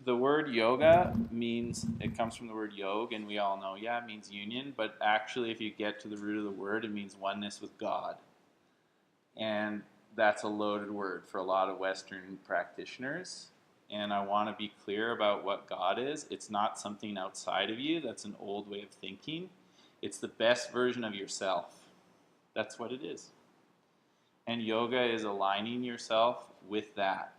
the word yoga means, it comes from the word yog, and we all know, it means union, but actually if you get to the root of the word, it means oneness with God. And that's a loaded word for a lot of Western practitioners. And I want to be clear about what God is. It's not something outside of you. That's an old way of thinking. It's the best version of yourself. That's what it is. And yoga is aligning yourself with that.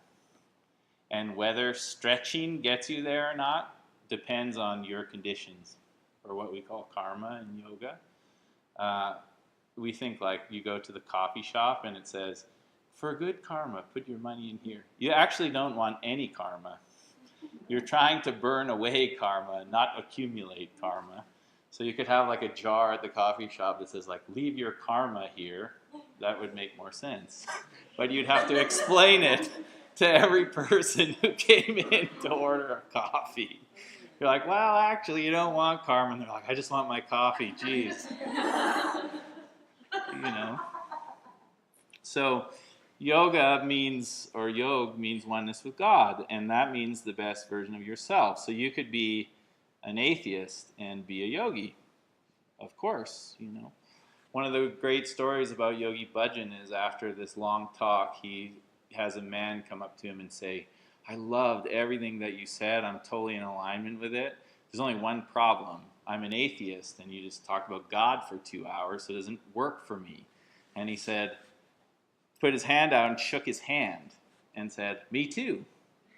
And whether stretching gets you there or not depends on your conditions, or what we call karma in yoga. We think like you go to the coffee shop and it says, for good karma, put your money in here. You actually don't want any karma. You're trying to burn away karma, not accumulate karma. So you could have like a jar at the coffee shop that says like, leave your karma here. That would make more sense. But you'd have to explain it to every person who came in to order a coffee. You're like, well, actually, you don't want karma. And they're like, I just want my coffee. Jeez. So yoga means, or yog means oneness with God. And that means the best version of yourself. So you could be an atheist and be a yogi. Of course, One of the great stories about Yogi Bhajan is after this long talk, he has a man come up to him and say, I loved everything that you said. I'm totally in alignment with it. There's only one problem. I'm an atheist, and you just talked about God for 2 hours, so it doesn't work for me. And he said, put his hand out and shook his hand and said, me too.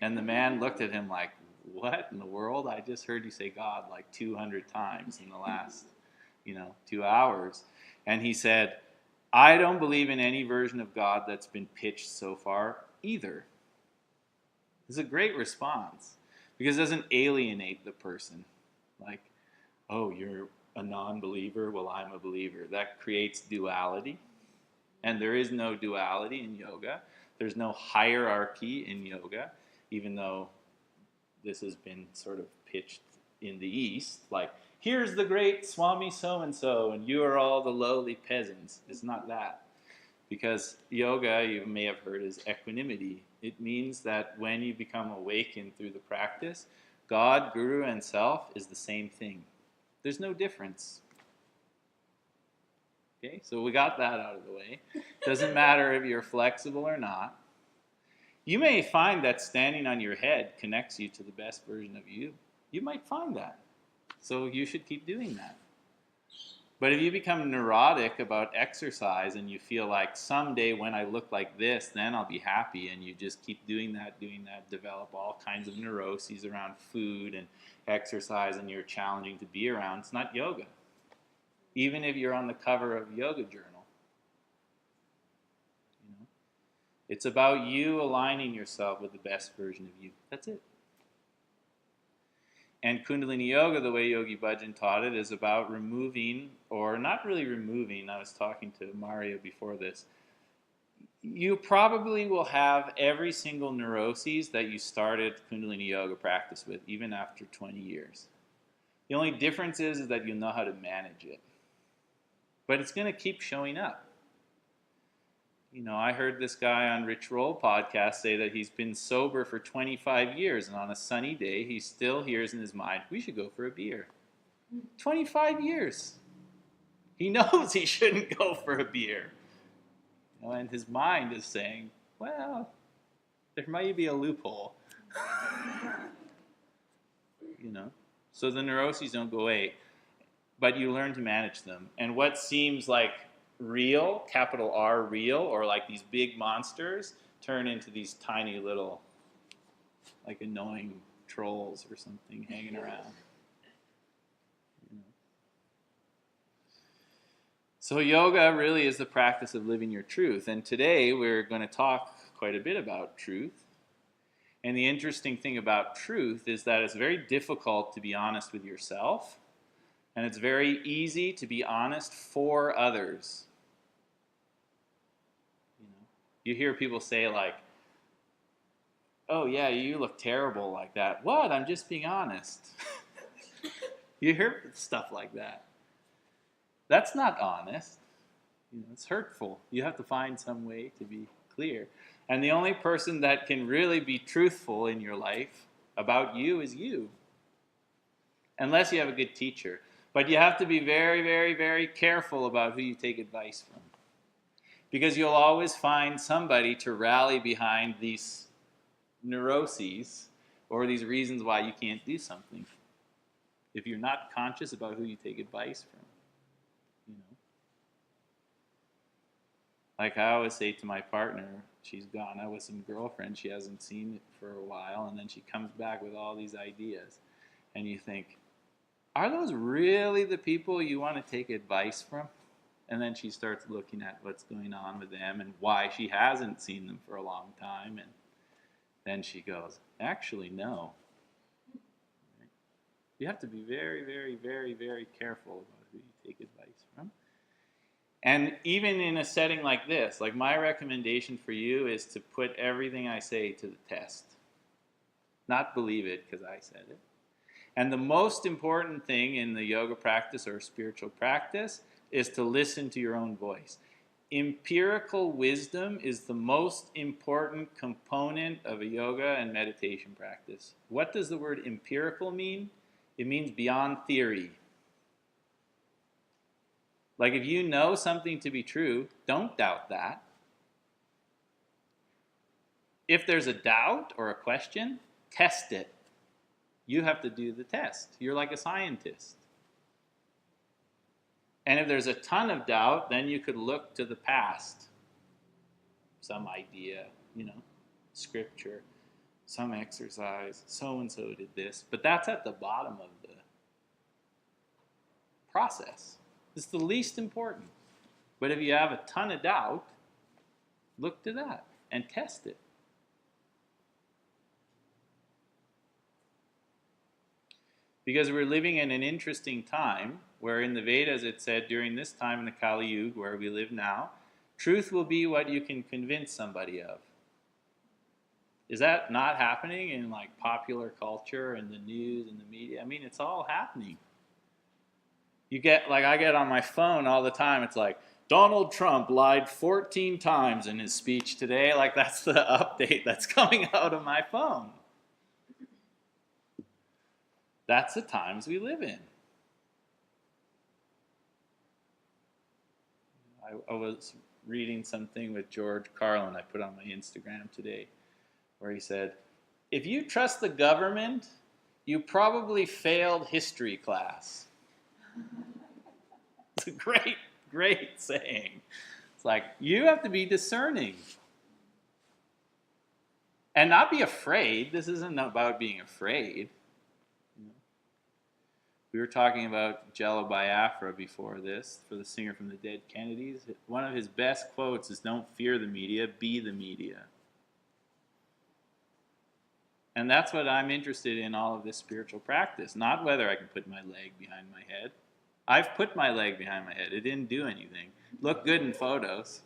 And the man looked at him like, what in the world? I just heard you say God like 200 times in the last, 2 hours. And he said, I don't believe in any version of God that's been pitched so far either. It's a great response because it doesn't alienate the person. Like, oh, you're a non-believer, well, I'm a believer. That creates duality. And there is no duality in yoga. There's no hierarchy in yoga, even though this has been sort of pitched in the East. Like, here's the great Swami so-and-so, and you are all the lowly peasants. It's not that. Because yoga, you may have heard, is equanimity. It means that when you become awakened through the practice, God, Guru, and Self is the same thing. There's no difference. Okay, so we got that out of the way. Doesn't matter if you're flexible or not. You may find that standing on your head connects you to the best version of you. You might find that. So you should keep doing that. But if you become neurotic about exercise and you feel like someday when I look like this, then I'll be happy, and you just keep doing that, develop all kinds of neuroses around food and exercise, and you're challenging to be around, it's not yoga. Even if you're on the cover of Yoga Journal. It's about you aligning yourself with the best version of you. That's it. And Kundalini Yoga, the way Yogi Bhajan taught it, is about removing, or not really removing, I was talking to Mario before this, you probably will have every single neuroses that you started Kundalini Yoga practice with, even after 20 years. The only difference is that you'll know how to manage it. But it's going to keep showing up. I heard this guy on Rich Roll podcast say that he's been sober for 25 years, and on a sunny day, he still hears in his mind, we should go for a beer. 25 years. He knows he shouldn't go for a beer. And his mind is saying, well, there might be a loophole. So the neuroses don't go away, but you learn to manage them. And what seems like real, capital R real, or like these big monsters, turn into these tiny little, like annoying trolls or something hanging around. So yoga really is the practice of living your truth. And today we're going to talk quite a bit about truth. And the interesting thing about truth is that it's very difficult to be honest with yourself. And it's very easy to be honest for others. You hear people say like, oh yeah, you look terrible like that. What? I'm just being honest. You hear stuff like that. That's not honest. It's hurtful. You have to find some way to be clear. And the only person that can really be truthful in your life about you is you. Unless you have a good teacher. But you have to be very, very, very careful about who you take advice from. Because you'll always find somebody to rally behind these neuroses or these reasons why you can't do something. If you're not conscious about who you take advice from. You know? Like I always say to my partner, she's gone out with some girlfriend she hasn't seen for a while, and then she comes back with all these ideas. And you think, are those really the people you want to take advice from? And then she starts looking at what's going on with them and why she hasn't seen them for a long time. And then she goes, actually, no. You have to be very, very, very, very careful about who you take advice from. And even in a setting like this, like my recommendation for you is to put everything I say to the test. Not believe it because I said it. And the most important thing in the yoga practice or spiritual practice is to listen to your own voice. Empirical wisdom is the most important component of a yoga and meditation practice. What does the word empirical mean? It means beyond theory. Like if you know something to be true, don't doubt that. If there's a doubt or a question, test it. You have to do the test. You're like a scientist. And if there's a ton of doubt, then you could look to the past. Some idea, scripture, some exercise, so-and-so did this. But that's at the bottom of the process. It's the least important. But if you have a ton of doubt, look to that and test it. Because we're living in an interesting time where in the Vedas it said during this time in the Kali Yuga where we live now, truth will be what you can convince somebody of. Is that not happening in like popular culture and the news and the media? I mean, it's all happening. I get on my phone all the time, it's like, Donald Trump lied 14 times in his speech today. Like that's the update that's coming out of my phone. That's the times we live in. I was reading something with George Carlin I put on my Instagram today where he said, if you trust the government, you probably failed history class. It's a great, great saying. It's like, you have to be discerning. And not be afraid. This isn't about being afraid. We were talking about Jello Biafra before this, for the singer from the Dead Kennedys. One of his best quotes is, don't fear the media, be the media. And that's what I'm interested in all of this spiritual practice, not whether I can put my leg behind my head. I've put my leg behind my head. It didn't do anything. Looked good in photos.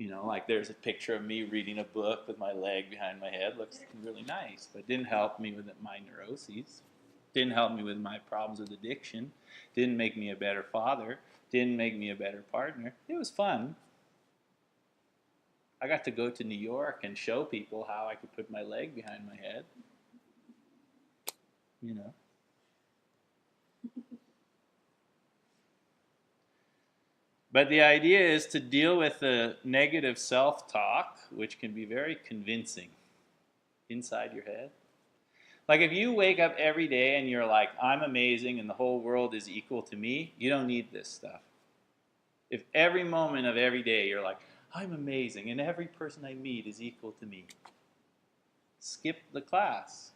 Like there's a picture of me reading a book with my leg behind my head. Looks really nice, but didn't help me with my neuroses. Didn't help me with my problems with addiction. Didn't make me a better father. Didn't make me a better partner. It was fun. I got to go to New York and show people how I could put my leg behind my head. But the idea is to deal with the negative self-talk, which can be very convincing inside your head. Like if you wake up every day and you're like, I'm amazing and the whole world is equal to me, you don't need this stuff. If every moment of every day you're like, I'm amazing and every person I meet is equal to me, skip the class.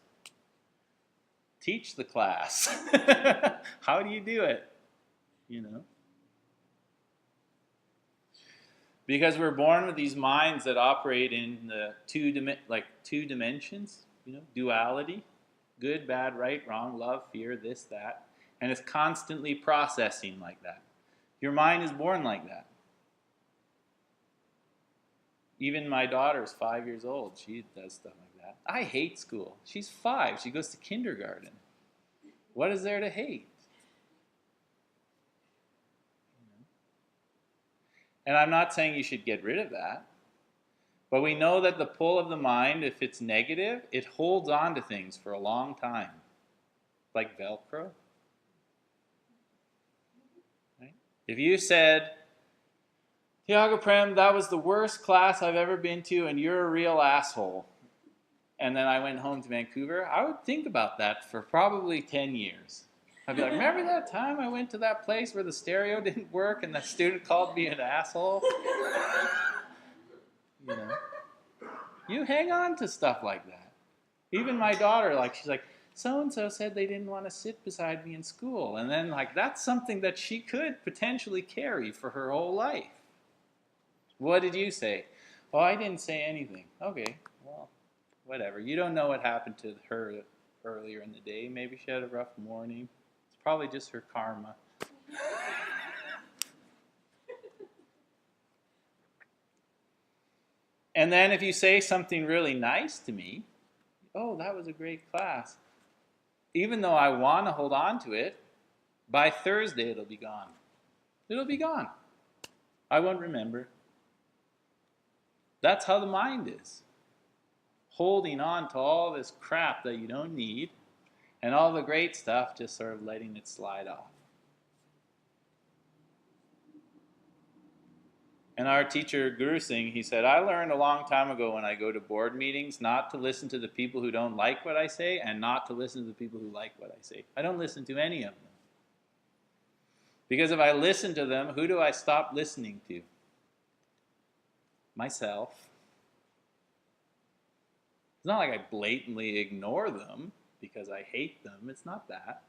Teach the class. How do you do it? Because we're born with these minds that operate in the two dimensions, duality. Good, bad, right, wrong, love, fear, this, that. And it's constantly processing like that. Your mind is born like that. Even my daughter's 5 years old. She does stuff like that. I hate school. She's 5. She goes to kindergarten. What is there to hate? And I'm not saying you should get rid of that. But we know that the pull of the mind, if it's negative, it holds on to things for a long time. Like Velcro. Right? If you said, Tiaga, Prem, that was the worst class I've ever been to and you're a real asshole. And then I went home to Vancouver, I would think about that for probably 10 years. I'd be like, remember that time I went to that place where the stereo didn't work and the student called me an asshole? You know? You hang on to stuff like that. Even my daughter, like, she's like, so-and-so said they didn't want to sit beside me in school. And then, like, that's something that she could potentially carry for her whole life. What did you say? Oh, I didn't say anything. Okay, well, whatever. You don't know what happened to her earlier in the day. Maybe she had a rough morning. It's probably just her karma. And then if you say something really nice to me, oh, that was a great class. Even though I want to hold on to it, by Thursday it'll be gone. It'll be gone. I won't remember. That's how the mind is. Holding on to all this crap that you don't need, and all the great stuff, just sort of letting it slide off. And our teacher, Guru Singh, he said, I learned a long time ago when I go to board meetings not to listen to the people who don't like what I say and not to listen to the people who like what I say. I don't listen to any of them. Because if I listen to them, who do I stop listening to? Myself. It's not like I blatantly ignore them because I hate them. It's not that.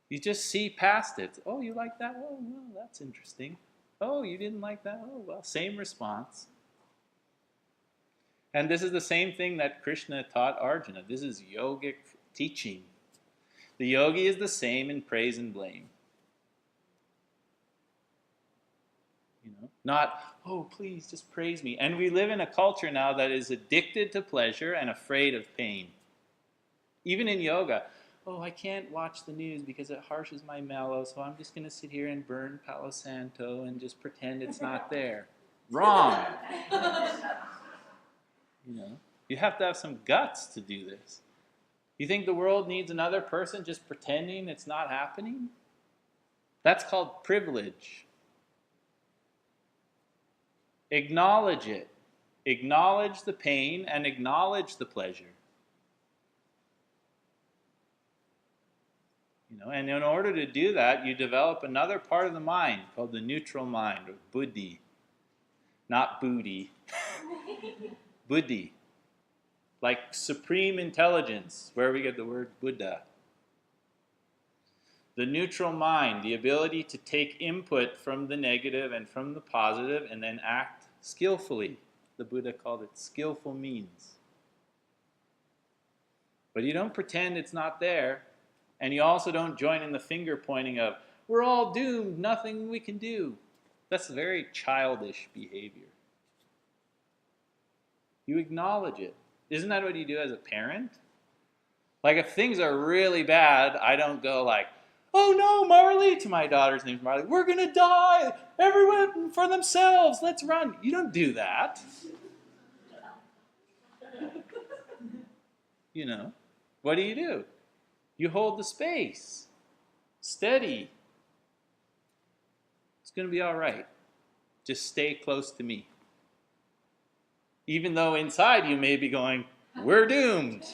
You just see past it. Oh, you like that? Oh, well, that's interesting. Oh, you didn't like that? Oh, well, same response. And this is the same thing that Krishna taught Arjuna. This is yogic teaching. The yogi is the same in praise and blame. You know, not, oh, please just praise me. And we live in a culture now that is addicted to pleasure and afraid of pain. Even in yoga. Oh, I can't watch the news because it harshes my mellow, so I'm just going to sit here and burn Palo Santo and just pretend it's not there. Wrong. You know, you have to have some guts to do this. You think the world needs another person just pretending it's not happening? That's called privilege. Acknowledge it. Acknowledge the pain and acknowledge the pleasure. You know, and in order to do that, you develop another part of the mind called the neutral mind, or buddhi. Not booty. Buddhi. Like supreme intelligence, where we get the word Buddha. The neutral mind, the ability to take input from the negative and from the positive and then act skillfully. The Buddha called it skillful means. But you don't pretend it's not there. And you also don't join in the finger pointing of, we're all doomed, nothing we can do. That's very childish behavior. You acknowledge it. Isn't that what you do as a parent? Like if things are really bad, I don't go like, oh no, Marley, to my daughter's name's Marley, we're going to die, everyone for themselves, let's run. You don't do that. You know, what do? You hold the space. Steady. It's going to be all right. Just stay close to me. Even though inside you may be going, we're doomed.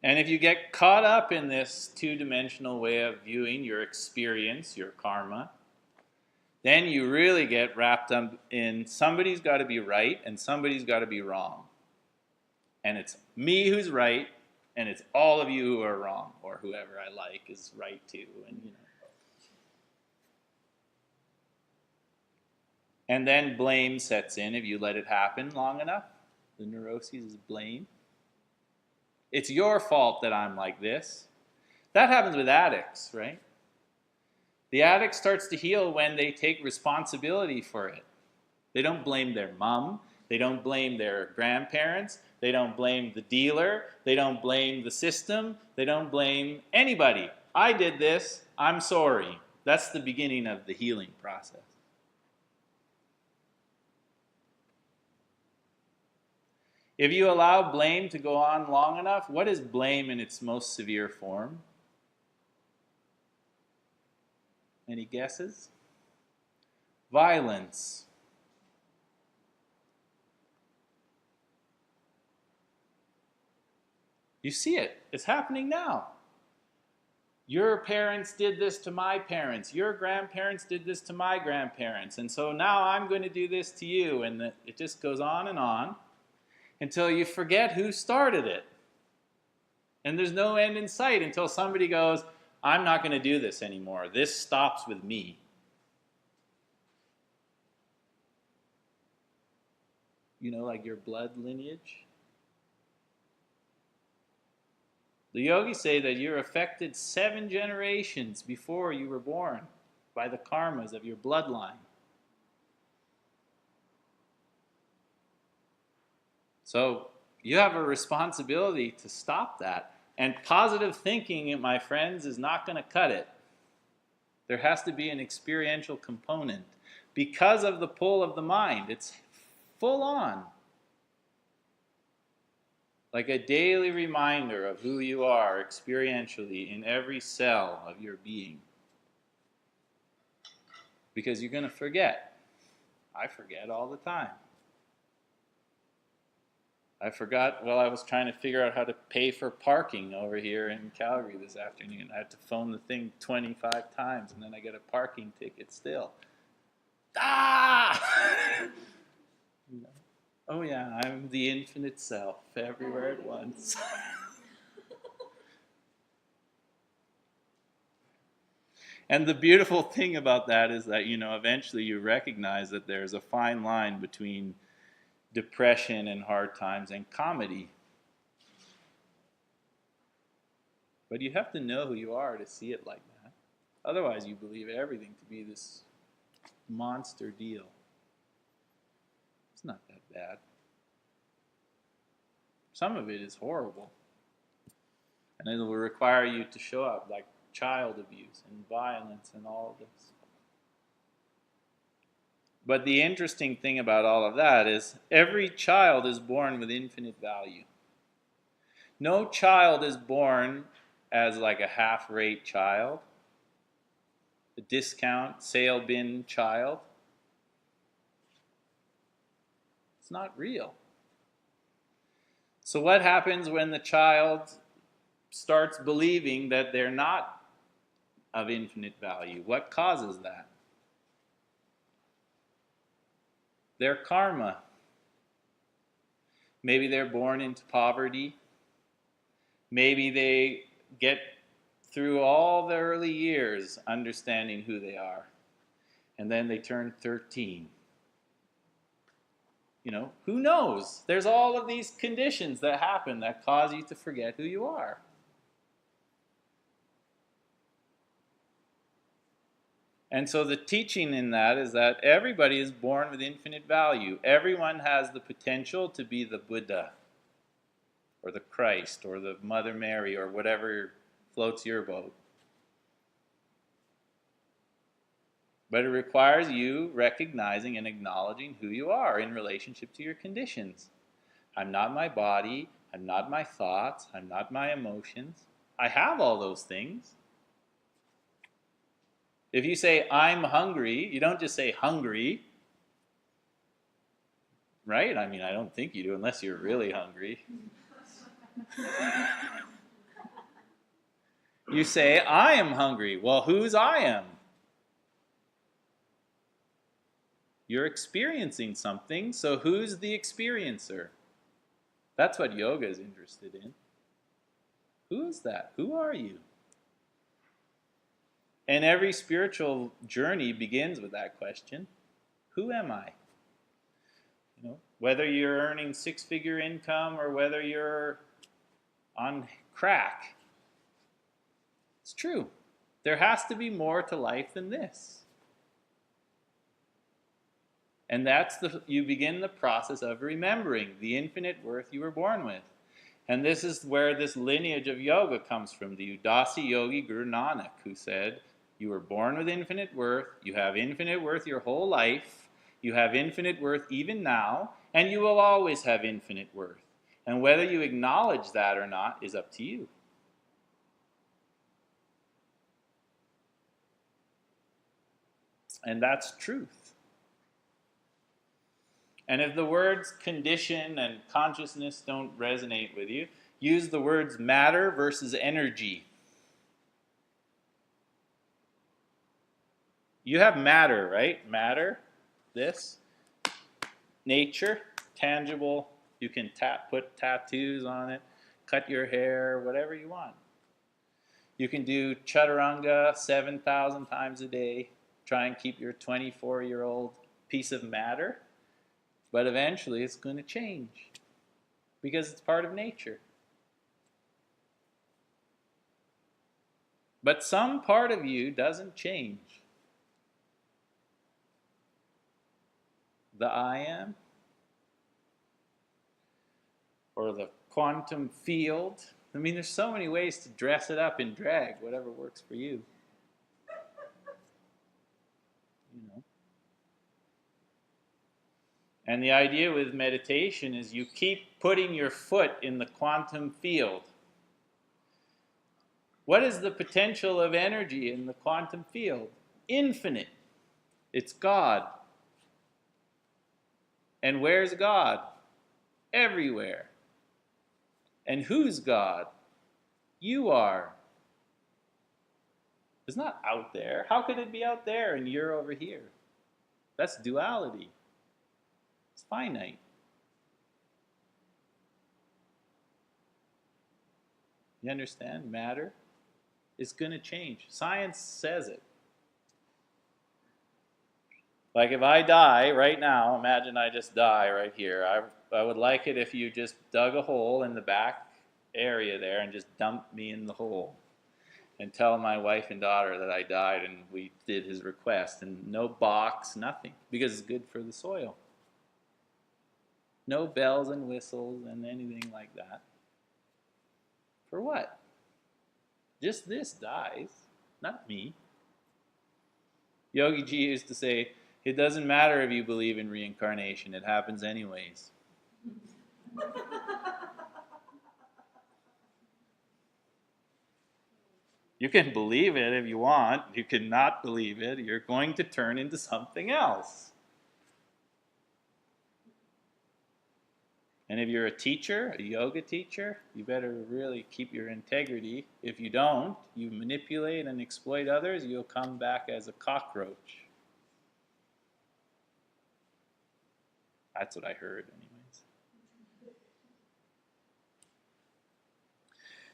And if you get caught up in this two-dimensional way of viewing your experience, your karma, then you really get wrapped up in somebody's got to be right and somebody's got to be wrong. And it's me who's right, and it's all of you who are wrong, or whoever I like is right too. And you know. And then blame sets in if you let it happen long enough. The neuroses is blame. It's your fault that I'm like this. That happens with addicts, right? The addict starts to heal when they take responsibility for it. They don't blame their mom. They don't blame their grandparents. They don't blame the dealer. They don't blame the system. They don't blame anybody. I did this, I'm sorry. That's the beginning of the healing process. If you allow blame to go on long enough, what is blame in its most severe form? Any guesses? Violence. You see it. It's happening now. Your parents did this to my parents. Your grandparents did this to my grandparents. And so now I'm going to do this to you. And it just goes on until you forget who started it. And there's no end in sight until somebody goes, I'm not going to do this anymore. This stops with me. You know, like your blood lineage. The yogis say that you're affected 7 generations before you were born by the karmas of your bloodline. So you have a responsibility to stop that. And positive thinking, my friends, is not going to cut it. There has to be an experiential component because of the pull of the mind. It's full on. Like a daily reminder of who you are experientially in every cell of your being. Because you're going to forget. I forget all the time. I forgot while I was trying to figure out how to pay for parking over here in Calgary this afternoon. I had to phone the thing 25 times and then I get a parking ticket still. Ah! Oh yeah, I'm the infinite self, everywhere at once. And the beautiful thing about that is that, eventually you recognize that there's a fine line between depression and hard times and comedy. But you have to know who you are to see it like that. Otherwise you believe everything to be this monster deal. It's not that bad. Some of it is horrible. And it will require you to show up like child abuse and violence and all of this. But the interesting thing about all of that is every child is born with infinite value. No child is born as like a half-rate child, a discount, sale bin child. It's not real. So what happens when the child starts believing that they're not of infinite value? What causes that? Their karma. Maybe they're born into poverty. Maybe they get through all the early years understanding who they are. And then they turn 13. Who knows? There's all of these conditions that happen that cause you to forget who you are. And so the teaching in that is that everybody is born with infinite value. Everyone has the potential to be the Buddha, or the Christ, or the Mother Mary, or whatever floats your boat. But it requires you recognizing and acknowledging who you are in relationship to your conditions. I'm not my body. I'm not my thoughts. I'm not my emotions. I have all those things. If you say, I'm hungry, you don't just say hungry. Right? I mean, I don't think you do unless you're really hungry. You say, I am hungry. Well, whose I am? You're experiencing something, so who's the experiencer? That's what yoga is interested in. Who is that? Who are you? And every spiritual journey begins with that question. Who am I? Whether you're earning 6-figure income or whether you're on crack. It's true. There has to be more to life than this. And you begin the process of remembering the infinite worth you were born with. And this is where this lineage of yoga comes from. The Udasi Yogi Guru Nanak, who said, you were born with infinite worth, you have infinite worth your whole life, you have infinite worth even now, and you will always have infinite worth. And whether you acknowledge that or not is up to you. And that's truth. And if the words condition and consciousness don't resonate with you, use the words matter versus energy. You have matter, right? Matter, this, nature, tangible. You can put tattoos on it, cut your hair, whatever you want. You can do chaturanga 7,000 times a day. Try and keep your 24-year-old piece of matter. But eventually it's going to change because it's part of nature. But some part of you doesn't change. The I am, or the quantum field. I mean, there's so many ways to dress it up in drag, whatever works for you. And the idea with meditation is you keep putting your foot in the quantum field. What is the potential of energy in the quantum field? Infinite. It's God. And where's God? Everywhere. And who's God? You are. It's not out there. How could it be out there and you're over here? That's duality. It's finite. You understand? Matter is going to change. Science says it. Like if I die right now, imagine I just die right here. I would like it if you just dug a hole in the back area there and just dumped me in the hole. And tell my wife and daughter that I died and we did his request. And no box, nothing. Because it's good for the soil. No bells and whistles and anything like that. For what? Just this dies, not me. Yogi Ji used to say, it doesn't matter if you believe in reincarnation, it happens anyways. You can believe it if you want. You cannot believe it. You're going to turn into something else. And if you're a teacher, a yoga teacher, you better really keep your integrity. If you don't, you manipulate and exploit others, you'll come back as a cockroach. That's what I heard, anyways.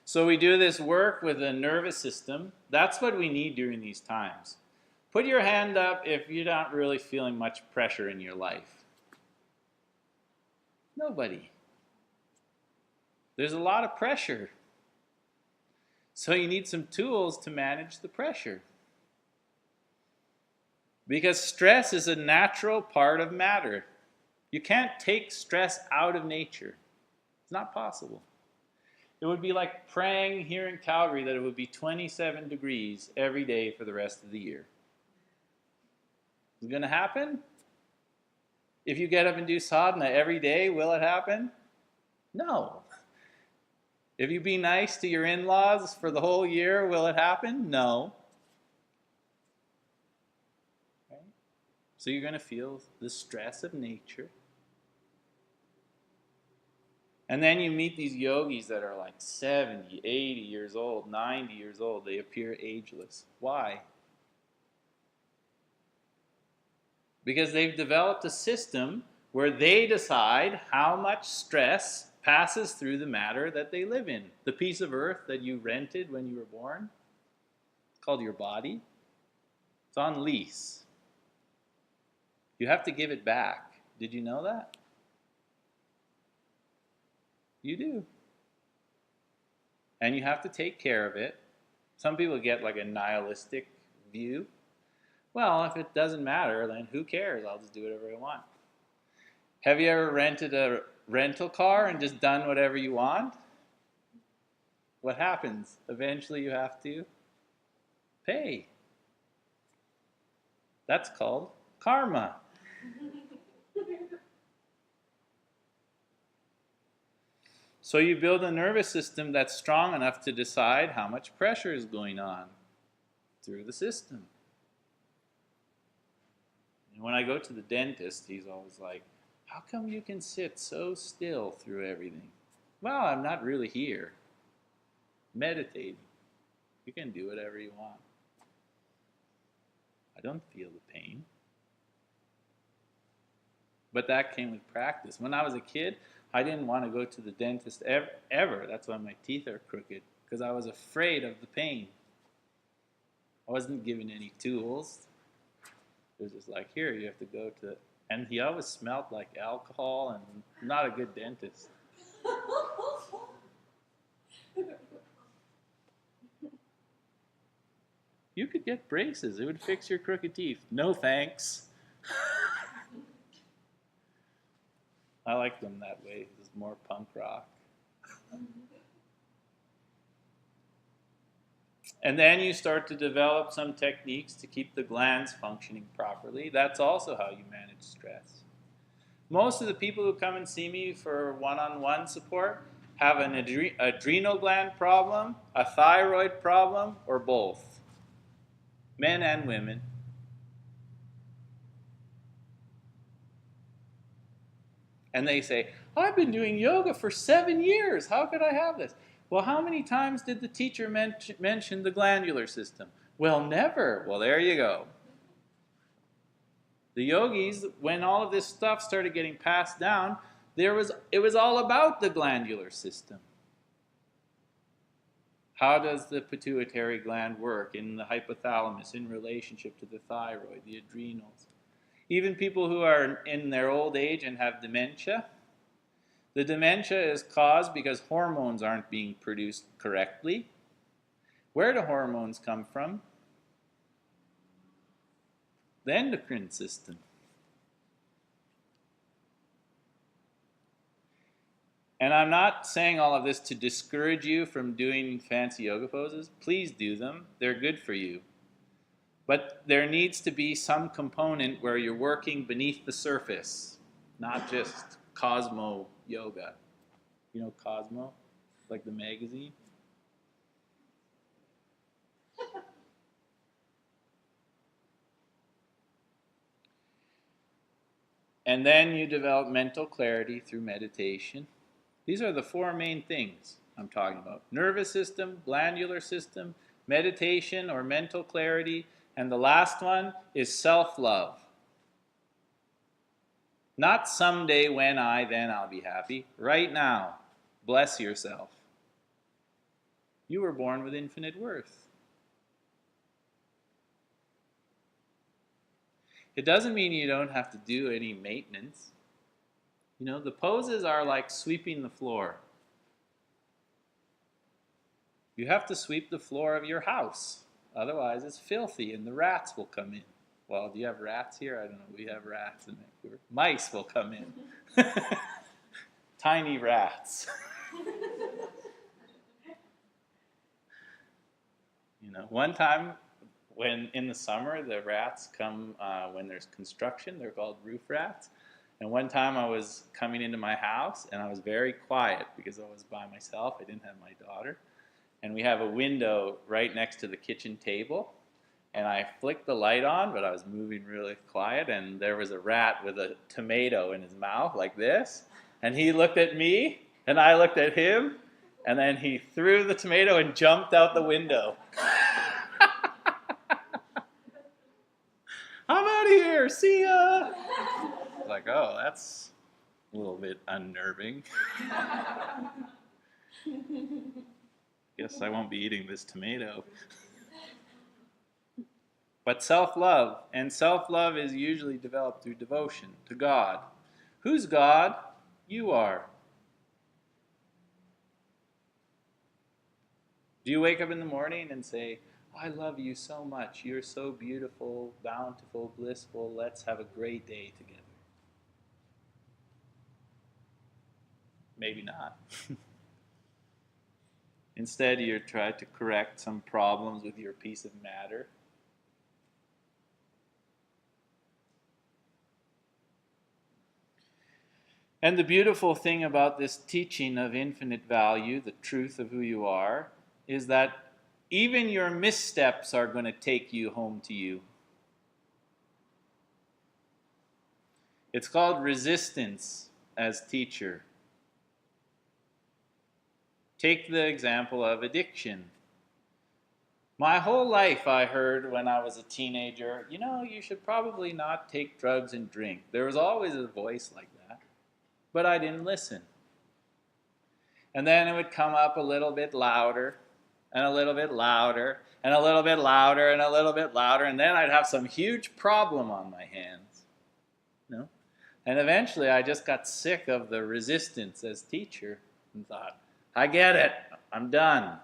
So we do this work with the nervous system. That's what we need during these times. Put your hand up if you're not really feeling much pressure in your life. Nobody. There's a lot of pressure. So you need some tools to manage the pressure. Because stress is a natural part of matter. You can't take stress out of nature. It's not possible. It would be like praying here in Calgary that it would be 27 degrees every day for the rest of the year. Is it going to happen? If you get up and do sadhana every day, will it happen? No. If you be nice to your in-laws for the whole year, will it happen? No. Right? So you're going to feel the stress of nature. And then you meet these yogis that are like 70, 80 years old, 90 years old. They appear ageless. Why? Because they've developed a system where they decide how much stress passes through the matter that they live in. The piece of earth that you rented when you were born, it's called your body. It's on lease. You have to give it back. Did you know that? You do. And you have to take care of it. Some people get like a nihilistic view. Well, if it doesn't matter, then who cares? I'll just do whatever I want. Have you ever rented a rental car and just done whatever you want? what happens? Eventually you have to pay. That's called karma. So you build a nervous system that's strong enough to decide how much pressure is going on through the system. And when I go to the dentist, he's always like, how come you can sit so still through everything? Well, I'm not really here. Meditating. You can do whatever you want. I don't feel the pain. But that came with practice. When I was a kid, I didn't want to go to the dentist ever. That's why my teeth are crooked, because I was afraid of the pain. I wasn't given any tools. It was just like, here, you have to go to... And he always smelled like alcohol and not a good dentist. You could get braces. It would fix your crooked teeth. No thanks. I like them that way. It's more punk rock. And then you start to develop some techniques to keep the glands functioning properly. That's also how you manage stress. Most of the people who come and see me for one-on-one support have an adrenal gland problem, a thyroid problem, or both. Men and women. And they say, I've been doing yoga for 7 years. How could I have this? Well, how many times did the teacher mention the glandular system? Well, never. Well, there you go. The yogis, when all of this stuff started getting passed down, it was all about the glandular system. How does the pituitary gland work in the hypothalamus in relationship to the thyroid, the adrenals? Even people who are in their old age and have dementia, the dementia is caused because hormones aren't being produced correctly. Where do hormones come from? The endocrine system. And I'm not saying all of this to discourage you from doing fancy yoga poses. Please do them. They're good for you. But there needs to be some component where you're working beneath the surface, not just Cosmo yoga. You know Cosmo? Like the magazine? And then you develop mental clarity through meditation. These are the 4 main things I'm talking about. Nervous system, glandular system, meditation or mental clarity, and the last one is self-love. Not someday then I'll be happy. Right now, bless yourself. You were born with infinite worth. It doesn't mean you don't have to do any maintenance. You know, the poses are like sweeping the floor. You have to sweep the floor of your house. Otherwise, it's filthy and the rats will come in. Well, do you have rats here? I don't know. We have rats in Vancouver. Mice will come in. Tiny rats. You know, one time when in the summer the rats come when there's construction, they're called roof rats. And one time I was coming into my house and I was very quiet because I was by myself. I didn't have my daughter. And we have a window right next to the kitchen table. And I flicked the light on, but I was moving really quiet, and there was a rat with a tomato in his mouth like this. And he looked at me, and I looked at him, and then he threw the tomato and jumped out the window. I'm out of here, see ya! Like, oh, that's a little bit unnerving. Guess I won't be eating this tomato. But self-love, and self-love is usually developed through devotion to God. Who's God? You are. Do you wake up in the morning and say, I love you so much, you're so beautiful, bountiful, blissful, let's have a great day together? Maybe not. Instead, you try to correct some problems with your piece of matter. And the beautiful thing about this teaching of infinite value, the truth of who you are, is that even your missteps are going to take you home to you. It's called resistance as teacher. Take the example of addiction. My whole life I heard when I was a teenager, you should probably not take drugs and drink. There was always a voice like that. But I didn't listen. And then it would come up a little bit louder, and a little bit louder, and a little bit louder, and a little bit louder, and then I'd have some huge problem on my hands. And eventually I just got sick of the resistance as teacher and thought, I get it, I'm done.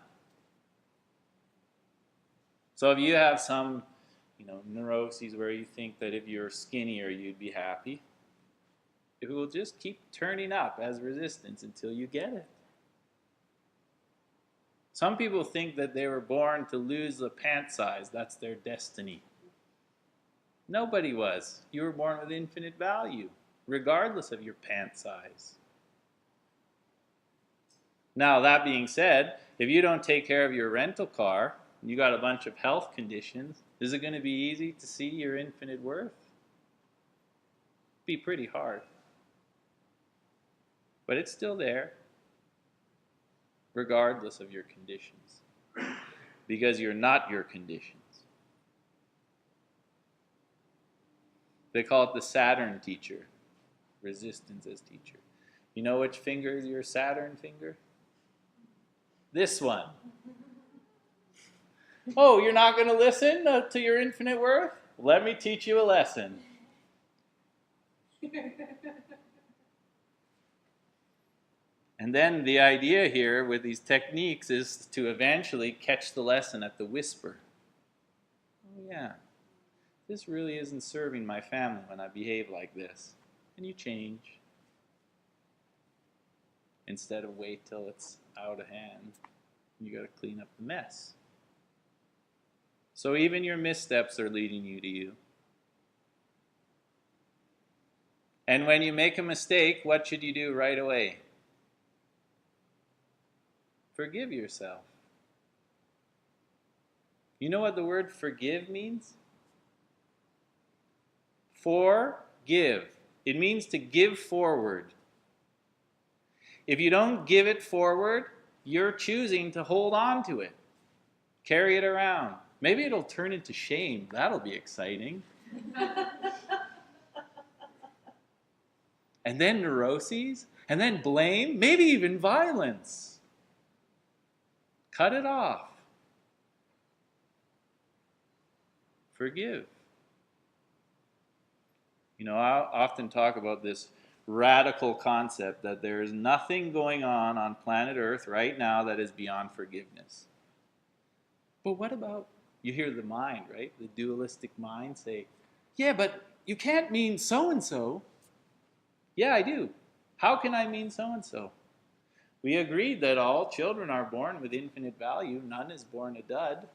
So if you have some, neuroses where you think that if you're skinnier you'd be happy, it will just keep turning up as resistance until you get it. Some people think that they were born to lose the pant size. That's their destiny. Nobody was. You were born with infinite value, regardless of your pant size. Now, that being said, if you don't take care of your rental car, and you got a bunch of health conditions, is it going to be easy to see your infinite worth? It'd be pretty hard. But it's still there, regardless of your conditions, because you're not your conditions. They call it the Saturn teacher, resistance as teacher. You know which finger is your Saturn finger? This one. Oh, you're not going to listen to your infinite worth? Let me teach you a lesson. And then the idea here with these techniques is to eventually catch the lesson at the whisper. Oh yeah, this really isn't serving my family when I behave like this. And you change. Instead of wait till it's out of hand. You got to clean up the mess. So even your missteps are leading you to you. And when you make a mistake, what should you do right away? Forgive yourself. You know what the word forgive means? Forgive. It means to give forward. If you don't give it forward, you're choosing to hold on to it. Carry it around. Maybe it'll turn into shame. That'll be exciting. And then neuroses, and then blame, maybe even violence. Cut it off. Forgive. I often talk about this radical concept that there is nothing going on planet Earth right now that is beyond forgiveness. But what about, you hear the mind, right? The dualistic mind say, yeah, but you can't mean so-and-so. Yeah, I do. How can I mean so-and-so? We agreed that all children are born with infinite value. None is born a dud.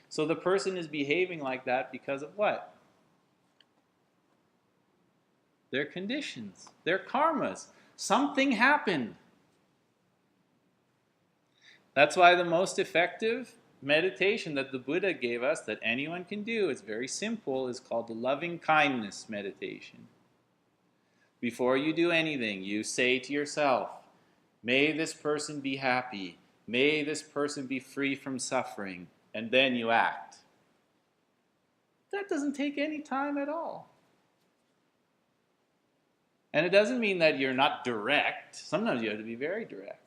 So the person is behaving like that because of what? Their conditions, their karmas. Something happened. That's why the most effective meditation that the Buddha gave us, that anyone can do, it's very simple, is called the loving kindness meditation. Before you do anything, you say to yourself, may this person be happy. May this person be free from suffering. And then you act. That doesn't take any time at all. And it doesn't mean that you're not direct. Sometimes you have to be very direct.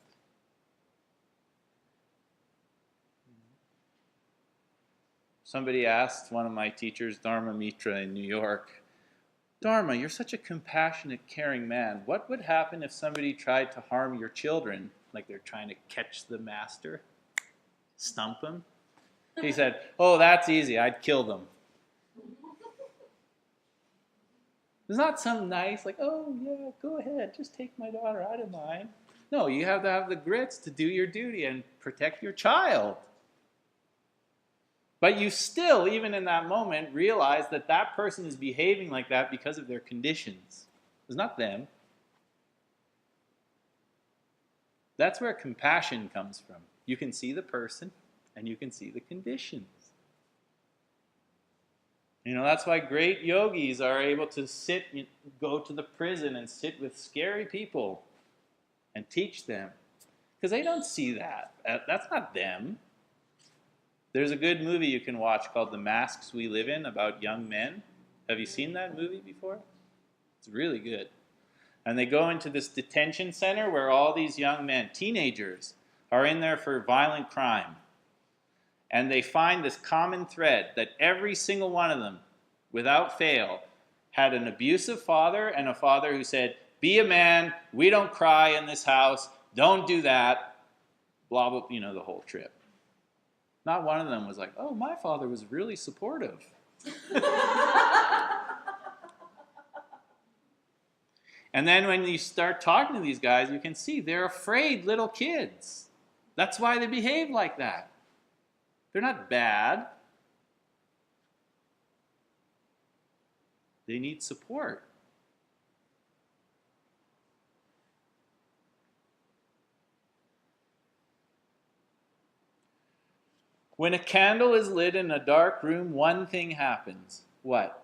Somebody asked one of my teachers, Dharma Mitra in New York, Dharma, you're such a compassionate, caring man. What would happen if somebody tried to harm your children, like they're trying to catch the master, stump him? He said, oh, that's easy. I'd kill them. It's not some nice, like, oh, yeah, go ahead. Just take my daughter. I don't mind. No, you have to have the grits to do your duty and protect your child. But you still, even in that moment, realize that that person is behaving like that because of their conditions. It's not them. That's where compassion comes from. You can see the person and you can see the conditions. That's why great yogis are able to go to the prison and sit with scary people and teach them. Because they don't see that. That's not them. There's a good movie you can watch called The Masks We Live In about young men. Have you seen that movie before? It's really good. And they go into this detention center where all these young men, teenagers, are in there for violent crime. And they find this common thread that every single one of them, without fail, had an abusive father and a father who said, be a man, we don't cry in this house, don't do that, blah, blah, the whole trip. Not one of them was like, oh, my father was really supportive. And then when you start talking to these guys, you can see they're afraid little kids. That's why they behave like that. They're not bad. They need support. When a candle is lit in a dark room, one thing happens. What?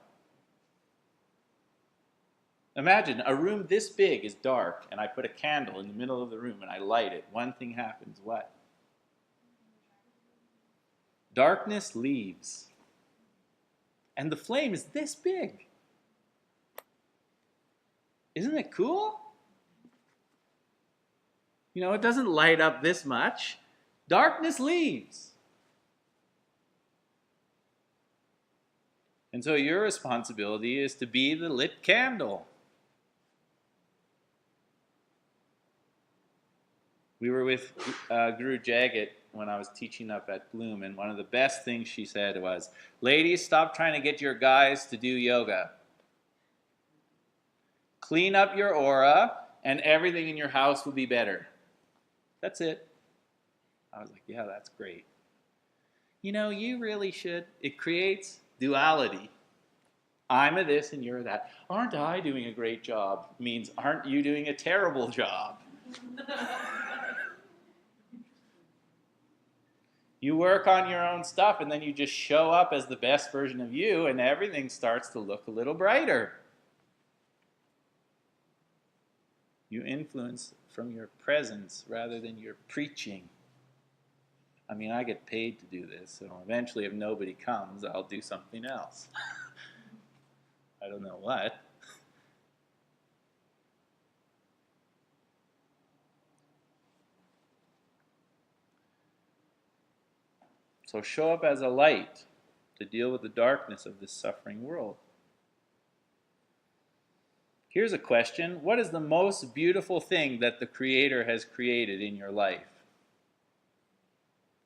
Imagine a room this big is dark, and I put a candle in the middle of the room, and I light it. One thing happens. What? Darkness leaves. And the flame is this big. Isn't it cool? It doesn't light up this much. Darkness leaves. And so your responsibility is to be the lit candle. We were with Guru Jagat when I was teaching up at Bloom, and one of the best things she said was, ladies, stop trying to get your guys to do yoga. Clean up your aura, and everything in your house will be better. That's it. I was like, yeah, that's great. You really should. It creates duality. I'm a this and you're a that. Aren't I doing a great job? Means, aren't you doing a terrible job? You work on your own stuff and then you just show up as the best version of you and everything starts to look a little brighter. You influence from your presence rather than your preaching. I get paid to do this, so eventually if nobody comes, I'll do something else. I don't know what. So show up as a light to deal with the darkness of this suffering world. Here's a question. What is the most beautiful thing that the Creator has created in your life?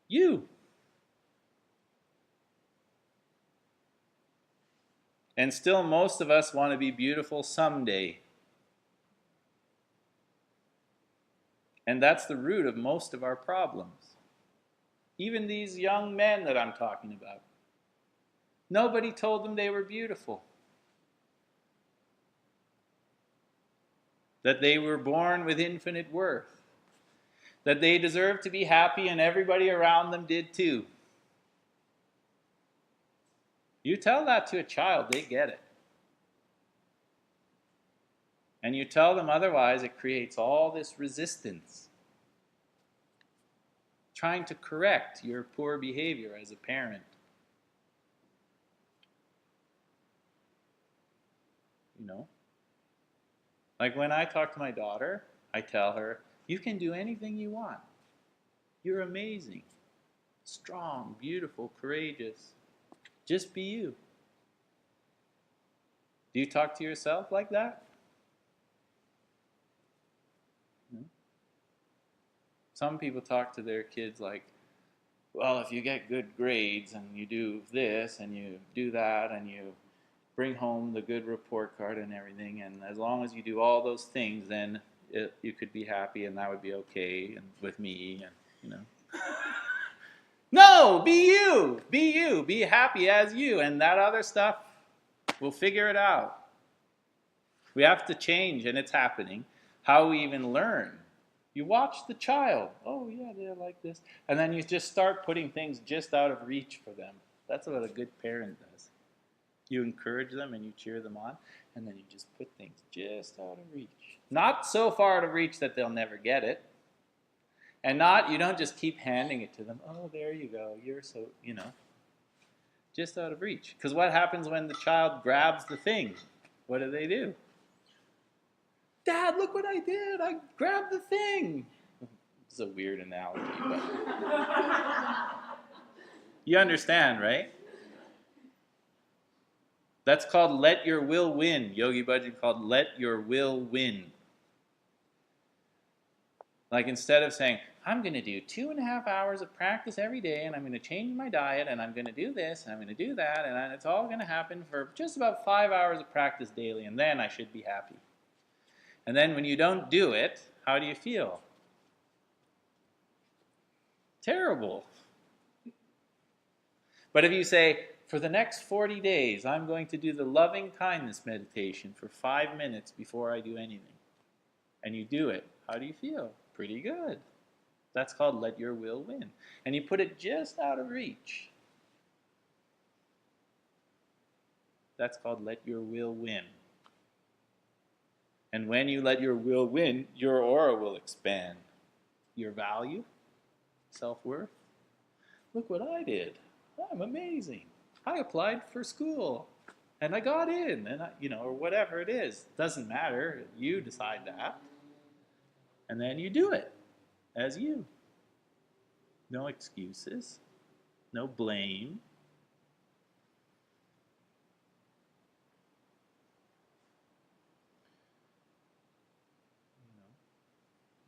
You. And still most of us want to be beautiful someday. And that's the root of most of our problems. Even these young men that I'm talking about. Nobody told them they were beautiful. That they were born with infinite worth. That they deserved to be happy and everybody around them did too. You tell that to a child, they get it. And you tell them otherwise, it creates all this resistance. Trying to correct your poor behavior as a parent. Like when I talk to my daughter, I tell her, you can do anything you want. You're amazing, strong, beautiful, courageous. Just be you. Do you talk to yourself like that? No? Some people talk to their kids like, well, if you get good grades and you do this and you do that and you bring home the good report card and everything, and as long as you do all those things, then you could be happy and that would be okay and with me, and No, be you. Be you. Be happy as you, and that other stuff, we'll figure it out. We have to change, and it's happening. How we even learn. You watch the child. Oh, yeah, they're like this. And then you just start putting things just out of reach for them. That's what a good parent does. You encourage them and you cheer them on, and then you just put things just out of reach. Not so far out of reach that they'll never get it. And you don't just keep handing it to them. Oh, there you go. You're so, just out of reach. Because what happens when the child grabs the thing? What do? Dad, look what I did. I grabbed the thing. It's a weird analogy, but you understand, right? That's called let your will win. Yogi Bhajan called let your will win. Like instead of saying, I'm going to do 2.5 hours of practice every day, and I'm going to change my diet, and I'm going to do this, and I'm going to do that, and it's all going to happen for just about 5 hours of practice daily, and then I should be happy. And then when you don't do it, how do you feel? Terrible. But if you say, for the next 40 days, I'm going to do the loving kindness meditation for 5 minutes before I do anything, and you do it, how do you feel? Pretty good. That's called let your will win. And you put it just out of reach. That's called let your will win. And when you let your will win, your aura will expand. Your value, self-worth. Look what I did. I'm amazing. I applied for school and I got in, and or whatever it is. Doesn't matter. You decide that. And then you do it as you. No excuses. No blame.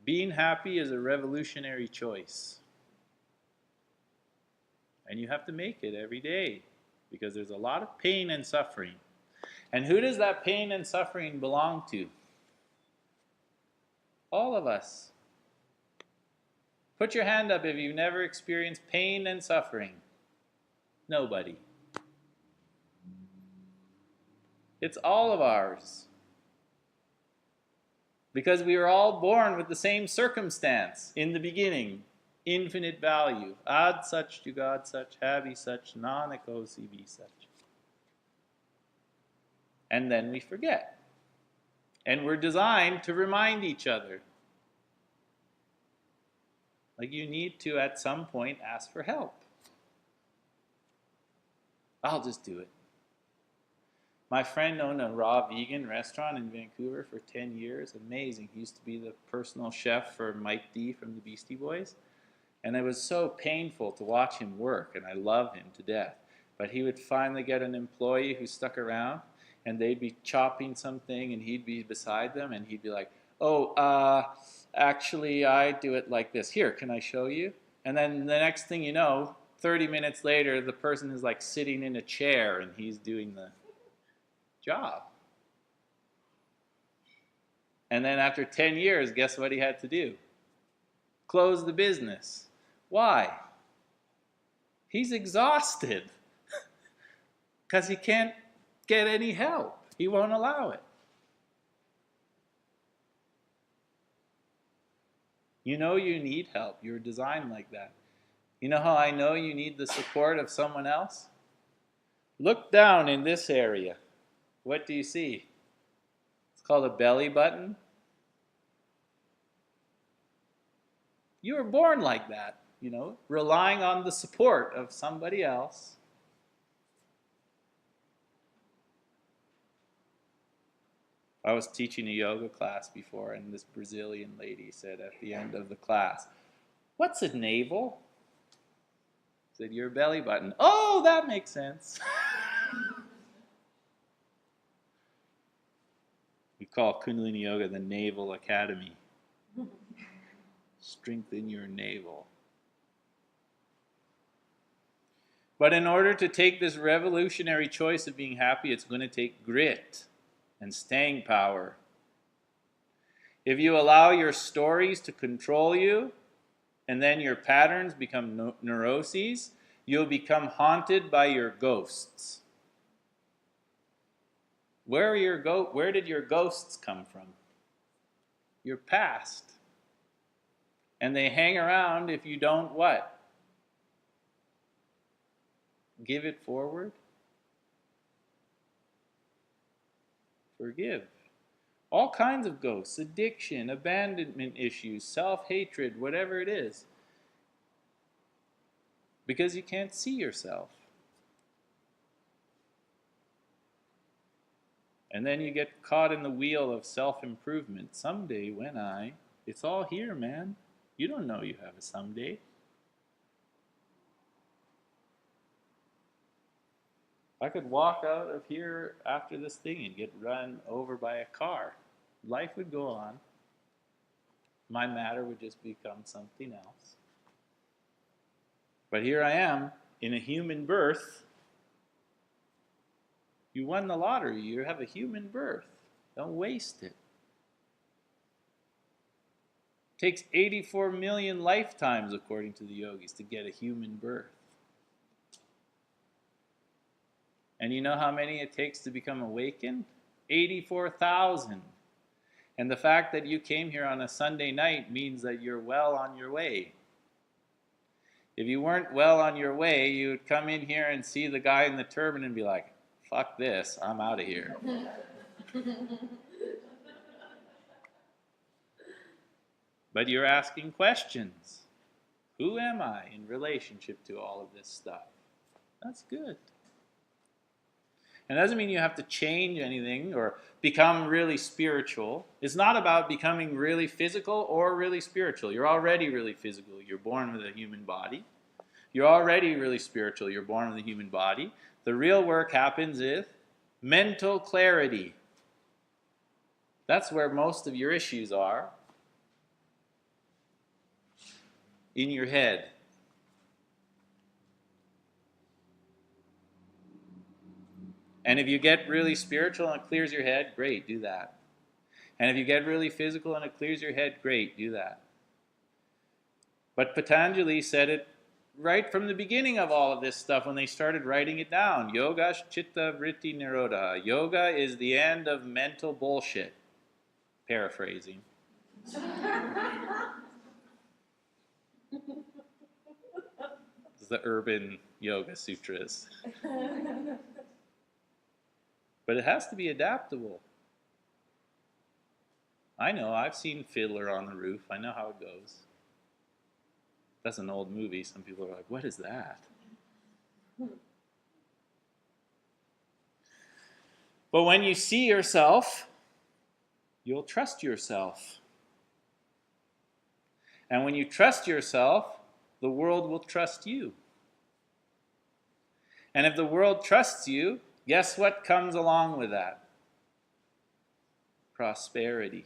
Being happy is a revolutionary choice. And you have to make it every day because there's a lot of pain and suffering. And who does that pain and suffering belong to? All of us. Put your hand up if you've never experienced pain and suffering. Nobody. It's all of ours. Because we were all born with the same circumstance in the beginning. Infinite value. Ad such to God such, habi such, nanak hosi be such. And then we forget. And we're designed to remind each other. Like you need to, at some point, ask for help. I'll just do it. My friend owned a raw vegan restaurant in Vancouver for 10 years. Amazing. He used to be the personal chef for Mike D from the Beastie Boys. And it was so painful to watch him work, and I love him to death. But he would finally get an employee who stuck around, and they'd be chopping something, and he'd be beside them, and he'd be like, actually, I do it like this. Here, can I show you? And then the next thing you know, 30 minutes later, the person is like sitting in a chair, and he's doing the job. And then after 10 years, guess what he had to do? Close the business. Why? He's exhausted because he can't get any help. He won't allow it. You know you need help. You're designed like that. You know how I know you need the support of someone else? Look down in this area. What do you see? It's called a belly button. You were born like that, relying on the support of somebody else. I was teaching a yoga class before, and this Brazilian lady said at the end of the class, "What's a navel?" I said, "Your belly button." "Oh, that makes sense." We call Kundalini Yoga the Navel Academy. Strengthen your navel. But in order to take this revolutionary choice of being happy, it's going to take grit and staying power. If you allow your stories to control you, and then your patterns become neuroses, you'll become haunted by your ghosts. Where did your ghosts come from? Your past. And they hang around if you don't what? Give it forward? Forgive. All kinds of ghosts, addiction, abandonment issues, self-hatred, whatever it is. Because you can't see yourself. And then you get caught in the wheel of self-improvement. Someday it's all here, man. You don't know you have a someday. I could walk out of here after this thing and get run over by a car. Life would go on. My matter would just become something else. But here I am in a human birth. You won the lottery. You have a human birth. Don't waste it. It takes 84 million lifetimes, according to the yogis, to get a human birth. And you know how many it takes to become awakened? 84,000. And the fact that you came here on a Sunday night means that you're well on your way. If you weren't well on your way, you would come in here and see the guy in the turban and be like, fuck this, I'm out of here. But you're asking questions. Who am I in relationship to all of this stuff? That's good. And it doesn't mean you have to change anything or become really spiritual. It's not about becoming really physical or really spiritual. You're already really physical. You're born with a human body. You're already really spiritual. You're born with a human body. The real work happens with mental clarity. That's where most of your issues are. In your head. And if you get really spiritual and it clears your head, great, do that. And if you get really physical and it clears your head, great, do that. But Patanjali said it right from the beginning of all of this stuff when they started writing it down. Yoga chitta vritti nirodha. Yoga is the end of mental bullshit. Paraphrasing. This is the urban yoga sutras. But it has to be adaptable. I know, I've seen Fiddler on the Roof. I know how it goes. That's an old movie. Some people are like, what is that? But when you see yourself, you'll trust yourself. And when you trust yourself, the world will trust you. And if the world trusts you, guess what comes along with that? Prosperity.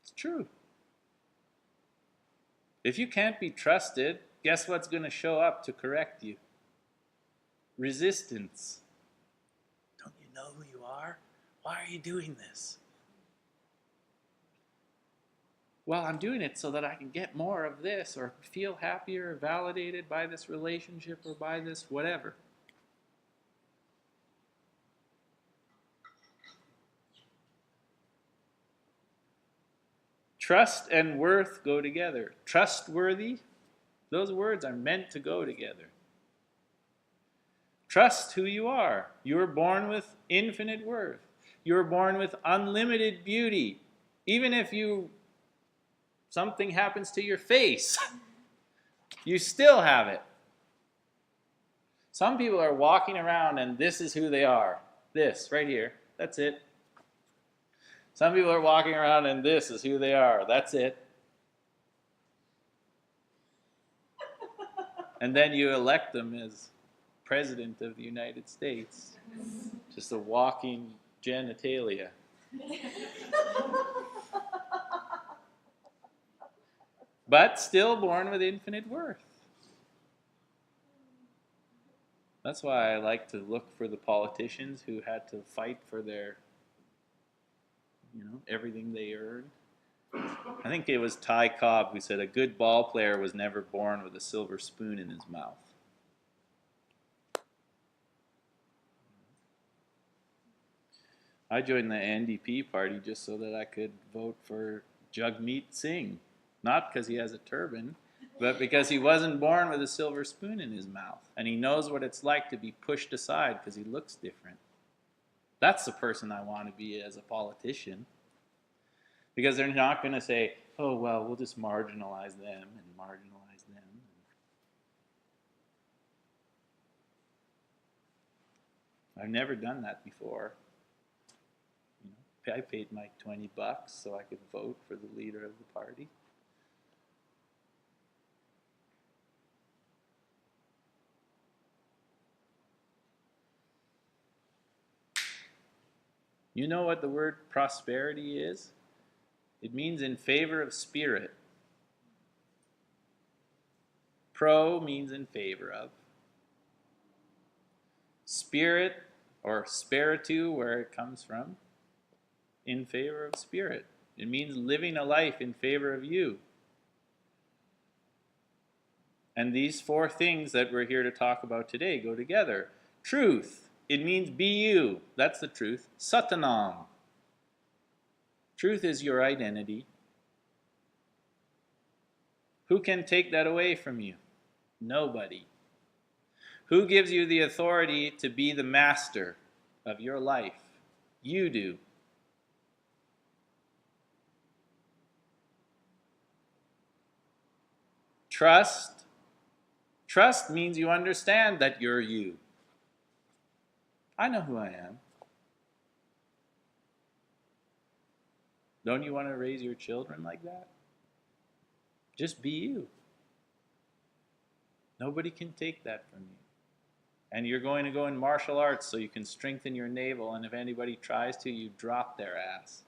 It's true. If you can't be trusted, guess what's going to show up to correct you? Resistance. Don't you know who you are? Why are you doing this? Well, I'm doing it so that I can get more of this or feel happier or validated by this relationship or by this whatever. Trust and worth go together. Trustworthy, those words are meant to go together. Trust who you are. You were born with infinite worth. You were born with unlimited beauty. Even if something happens to your face, you still have it. Some people are walking around and this is who they are. This, right here. That's it. Some people are walking around and this is who they are. That's it. And then you elect them as President of the United States. Just a walking genitalia. But still born with infinite worth. That's why I like to look for the politicians who had to fight for their, everything they earned. I think it was Ty Cobb who said a good ball player was never born with a silver spoon in his mouth. I joined the NDP party just so that I could vote for Jagmeet Singh. Not because he has a turban, but because he wasn't born with a silver spoon in his mouth. And he knows what it's like to be pushed aside because he looks different. That's the person I want to be as a politician. Because they're not going to say, oh, well, we'll just marginalize them and marginalize them. I've never done that before. I paid my $20 so I could vote for the leader of the party. You know what the word prosperity is? It means in favor of spirit. Pro means in favor of. Spirit, or spiritu, where it comes from, in favor of spirit. It means living a life in favor of you. And these four things that we're here to talk about today go together. Truth. It means be you. That's the truth. Satanam. Truth is your identity. Who can take that away from you? Nobody. Who gives you the authority to be the master of your life? You do. Trust. Trust means you understand that you're you. I know who I am. Don't you want to raise your children like that? Just be you. Nobody can take that from you. And you're going to go in martial arts so you can strengthen your navel, and if anybody tries to, you drop their ass.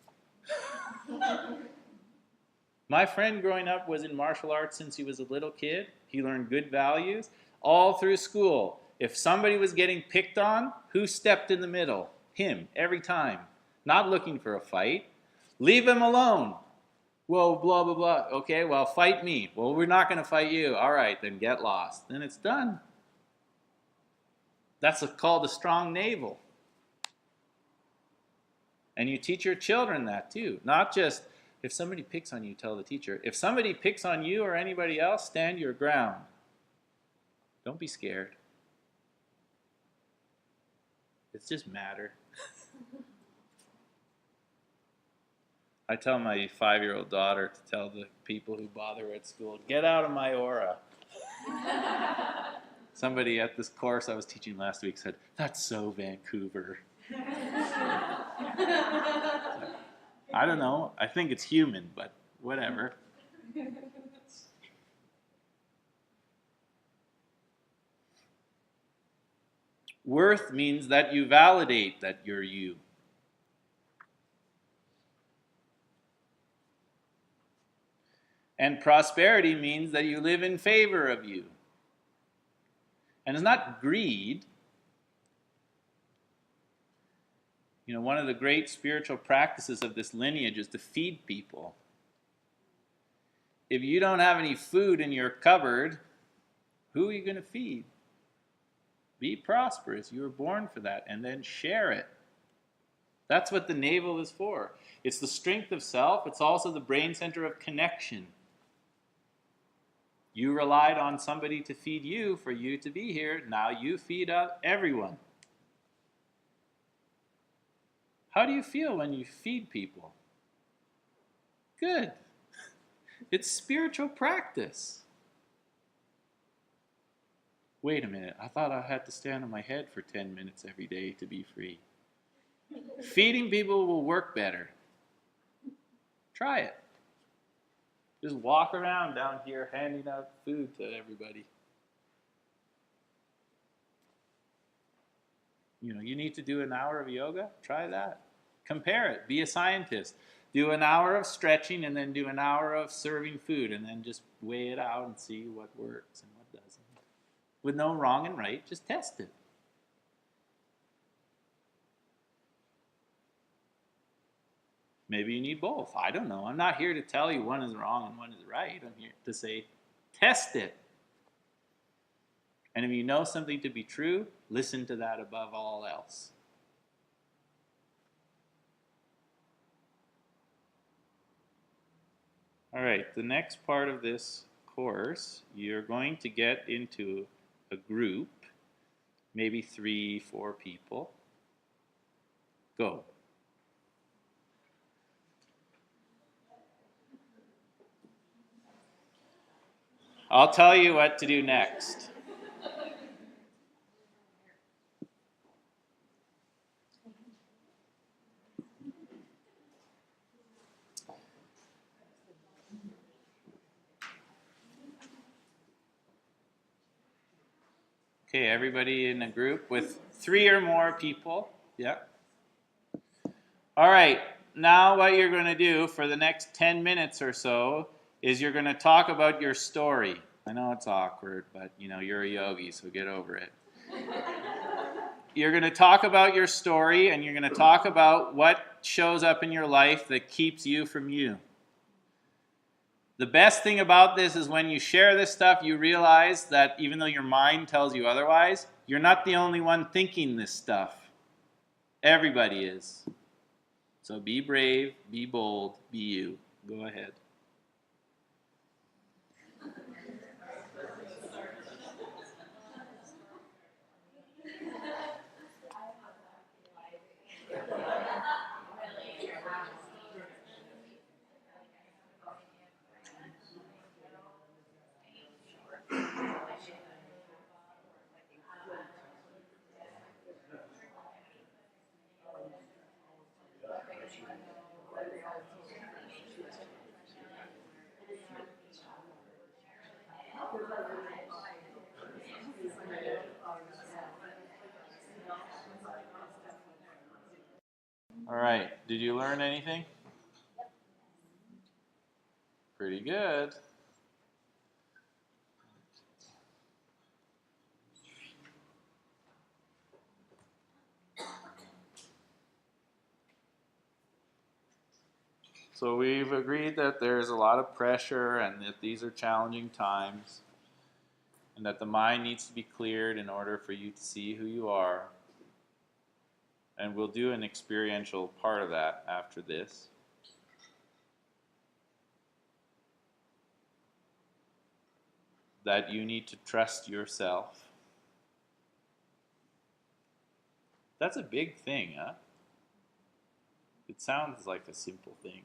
My friend growing up was in martial arts since he was a little kid. He learned good values all through school. If somebody was getting picked on, who stepped in the middle? Him, every time. Not looking for a fight. Leave him alone. Well, blah, blah, blah. Okay, well, fight me. Well, we're not going to fight you. All right, then get lost. Then it's done. That's called a strong navel. And you teach your children that too. Not just, if somebody picks on you, tell the teacher. If somebody picks on you or anybody else, stand your ground. Don't be scared. It's just matter. I tell my 5-year-old daughter to tell the people who bother her at school, get out of my aura. Somebody at this course I was teaching last week said, that's so Vancouver. I don't know. I think it's human, but whatever. Worth means that you validate that you're you. And prosperity means that you live in favor of you. And it's not greed. You know, one of the great spiritual practices of this lineage is to feed people. If you don't have any food in your cupboard, who are you going to feed? Be prosperous. You were born for that. And then share it. That's what the navel is for. It's the strength of self. It's also the brain center of connection. You relied on somebody to feed you for you to be here. Now you feed everyone. How do you feel when you feed people? Good. It's spiritual practice. Wait a minute. I thought I had to stand on my head for 10 minutes every day to be free. Feeding people will work better. Try it. Just walk around down here handing out food to everybody. You know, you need to do an hour of yoga? Try that. Compare it. Be a scientist. Do an hour of stretching and then do an hour of serving food and then just weigh it out and see what works and what doesn't. With no wrong and right, just test it. Maybe you need both. I don't know. I'm not here to tell you one is wrong and one is right. I'm here to say, test it. And if you know something to be true, listen to that above all else. All right, the next part of this course, you're going to get into a group, maybe 3, 4 people. Go. I'll tell you what to do next. Okay, everybody in a group with 3 or more people. Yeah. All right, now what you're going to do for the next 10 minutes or so is you're going to talk about your story. I know it's awkward, but you're a yogi, so get over it. You're going to talk about your story, and you're going to talk about what shows up in your life that keeps you from you. The best thing about this is when you share this stuff, you realize that even though your mind tells you otherwise, you're not the only one thinking this stuff. Everybody is. So be brave, be bold, be you. Go ahead. All right, did you learn anything? Pretty good. So we've agreed that there's a lot of pressure and that these are challenging times and that the mind needs to be cleared in order for you to see who you are. And we'll do an experiential part of that after this. That you need to trust yourself. That's a big thing, huh? It sounds like a simple thing.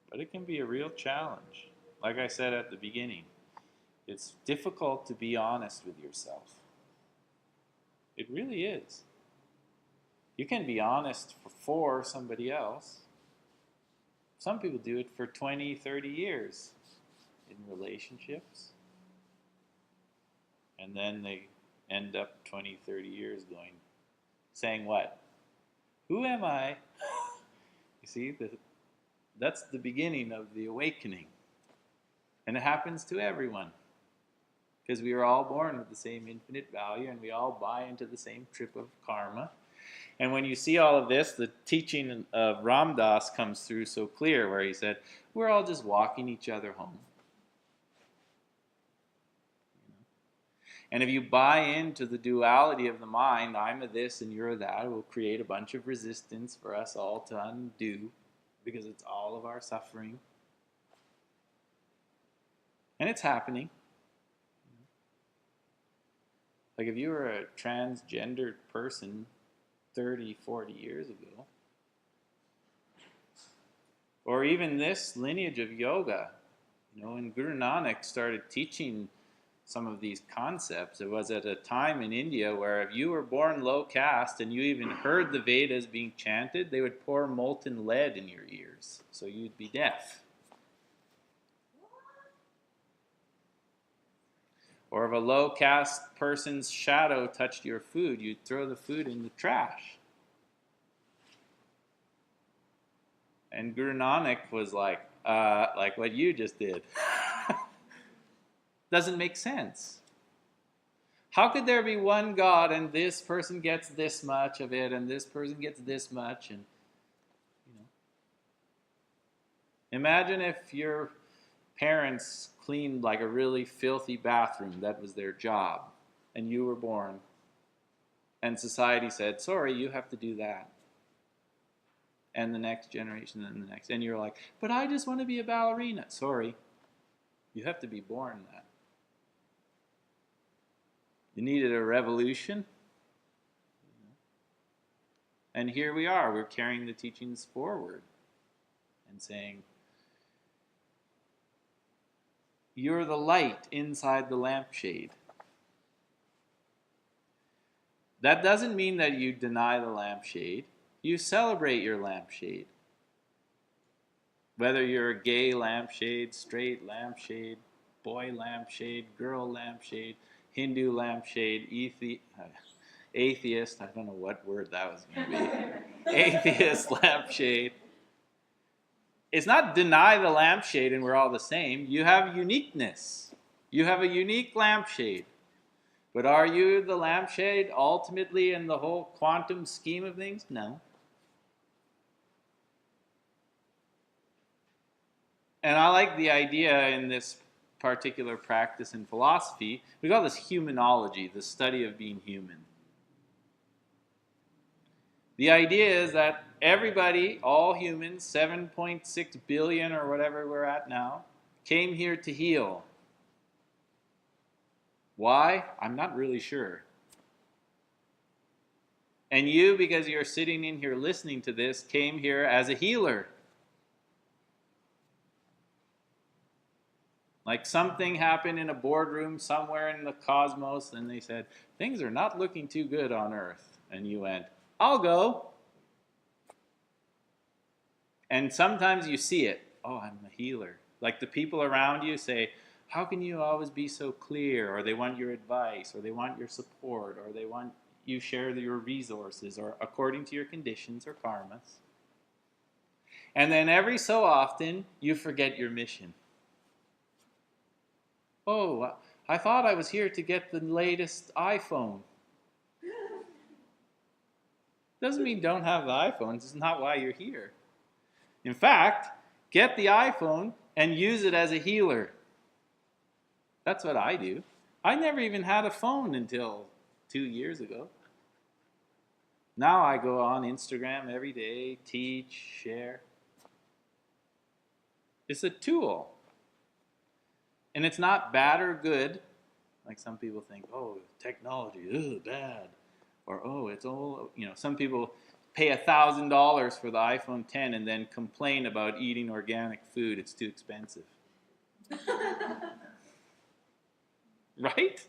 But it can be a real challenge. Like I said at the beginning, it's difficult to be honest with yourself. It really is. You can be honest for somebody else. Some people do it for 20, 30 years in relationships. And then they end up 20, 30 years saying what? Who am I? You see, that's the beginning of the awakening. And it happens to everyone. Because we are all born with the same infinite value and we all buy into the same trip of karma. And when you see all of this, the teaching of Ram Dass comes through so clear where he said, we're all just walking each other home. And if you buy into the duality of the mind, I'm a this and you're a that, it will create a bunch of resistance for us all to undo because it's all of our suffering. And it's happening. Like if you were a transgendered person 30, 40 years ago, or even this lineage of yoga, when Guru Nanak started teaching some of these concepts, it was at a time in India where if you were born low caste and you even heard the Vedas being chanted, they would pour molten lead in your ears, so you'd be deaf. Or if a low caste person's shadow touched your food, you'd throw the food in the trash. And Guru Nanak was like what you just did. Doesn't make sense. How could there be one God and this person gets this much of it and this person gets this much? And you know, imagine if your parents cleaned like a really filthy bathroom, that was their job, and you were born, and society said, sorry, you have to do that. And the next generation and the next. And you're like, but I just want to be a ballerina. Sorry, you have to be born that. You needed a revolution. And here we are. We're carrying the teachings forward and saying, you're the light inside the lampshade. That doesn't mean that you deny the lampshade. You celebrate your lampshade. Whether you're a gay lampshade, straight lampshade, boy lampshade, girl lampshade, Hindu lampshade, atheist, I don't know what word that was going to be, atheist lampshade. It's not deny the lampshade and we're all the same. You have uniqueness. You have a unique lampshade. But are you the lampshade ultimately in the whole quantum scheme of things? No. And I like the idea in this particular practice in philosophy. We call this humanology, the study of being human. The idea is that everybody, all humans, 7.6 billion or whatever we're at now, came here to heal. Why? I'm not really sure. And you, because you're sitting in here listening to this, came here as a healer. Like something happened in a boardroom somewhere in the cosmos, and they said, things are not looking too good on Earth. And you went, I'll go. And sometimes you see it. Oh, I'm a healer. Like the people around you say, how can you always be so clear? Or they want your advice, or they want your support, or they want you share your resources, or according to your conditions or karmas. And then every so often, you forget your mission. Oh, I thought I was here to get the latest iPhone. Doesn't mean don't have the iPhone. This is not why you're here. In fact, get the iPhone and use it as a healer. That's what I do. I never even had a phone until 2 years ago. Now I go on Instagram every day, teach, share. It's a tool. And it's not bad or good, like some people think, oh, technology, bad. Or, oh, it's all, some people pay $1,000 for the iPhone 10 and then complain about eating organic food. It's too expensive. Right?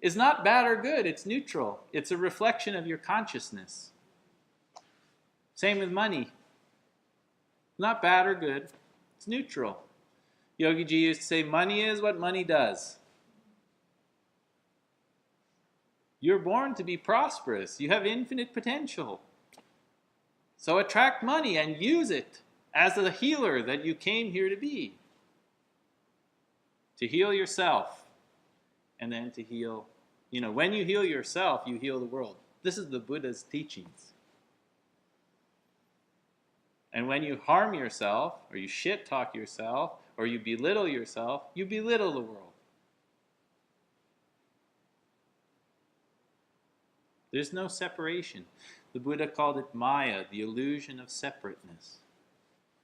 It's not bad or good. It's neutral. It's a reflection of your consciousness. Same with money. Not bad or good. It's neutral. Yogi Ji used to say, money is what money does. You're born to be prosperous. You have infinite potential. So attract money and use it as the healer that you came here to be. To heal yourself. And then to heal, when you heal yourself, you heal the world. This is the Buddha's teachings. And when you harm yourself, or you shit talk yourself, or you belittle yourself, you belittle the world. There's no separation. The Buddha called it Maya, the illusion of separateness.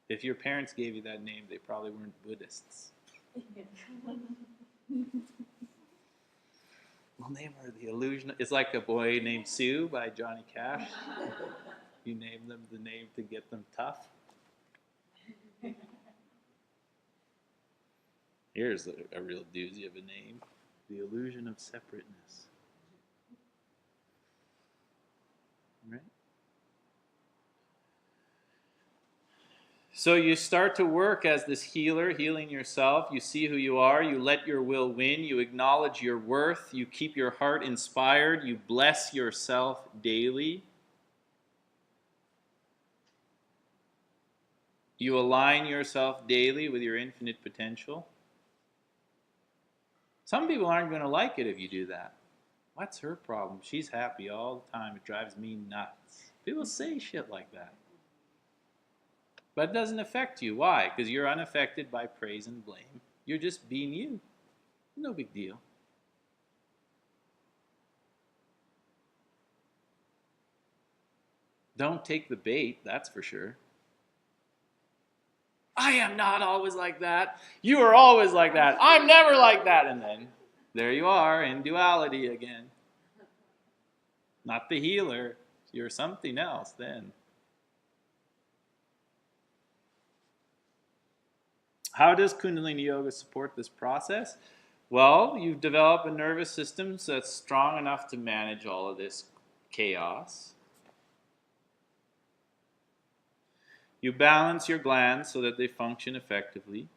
If your parents gave you that name, they probably weren't Buddhists. We'll name her the illusion. It's like A Boy Named Sue by Johnny Cash. You name them the name to get them tough. Here's a real doozy of a name. The illusion of separateness. Right? So you start to work as this healer, healing yourself. You see who you are. You let your will win. You acknowledge your worth. You keep your heart inspired. You bless yourself daily. You align yourself daily with your infinite potential. Some people aren't going to like it if you do that. What's her problem? She's happy all the time. It drives me nuts. People say shit like that. But it doesn't affect you. Why? Because you're unaffected by praise and blame. You're just being you. No big deal. Don't take the bait, that's for sure. I am not always like that. You are always like that. I'm never like that. And then there you are in duality again. Not the healer. You're something else then. How does Kundalini Yoga support this process? Well, you've developed a nervous system that's strong enough to manage all of this chaos. You balance your glands so that they function effectively.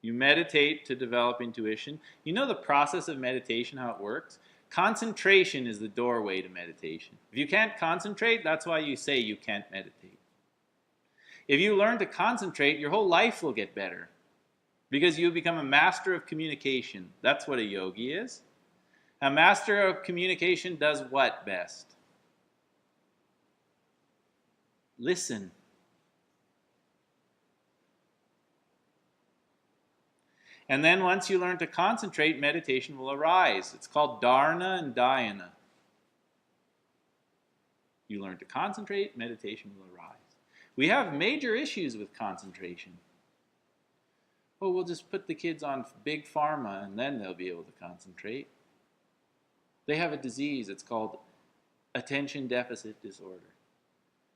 You meditate to develop intuition. You know the process of meditation, how it works? Concentration is the doorway to meditation. If you can't concentrate, that's why you say you can't meditate. If you learn to concentrate, your whole life will get better because you become a master of communication. That's what a yogi is. A master of communication does what best? Listen. And then once you learn to concentrate, meditation will arise. It's called dharana and dhyana. You learn to concentrate, meditation will arise. We have major issues with concentration. Oh, we'll just put the kids on big pharma and then they'll be able to concentrate. They have a disease. It's called attention deficit disorder.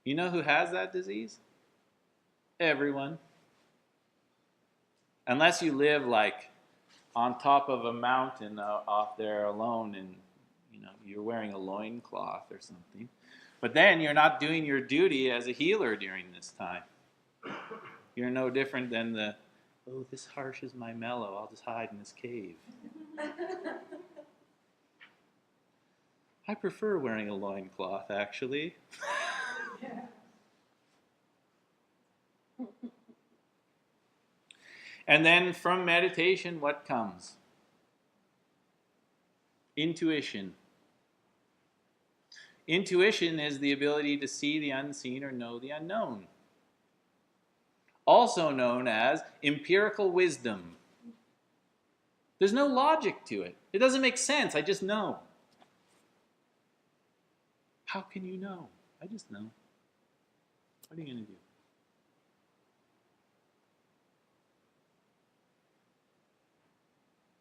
You know who has that disease? Everyone. Unless you live like on top of a mountain off there alone and you're wearing a loincloth or something. But then you're not doing your duty as a healer during this time. You're no different than this harsh is my mellow, I'll just hide in this cave. I prefer wearing a loincloth, actually. And then from meditation, what comes? Intuition. Intuition is the ability to see the unseen or know the unknown. Also known as empirical wisdom. There's no logic to it. It doesn't make sense. I just know. How can you know? I just know. What are you going to do?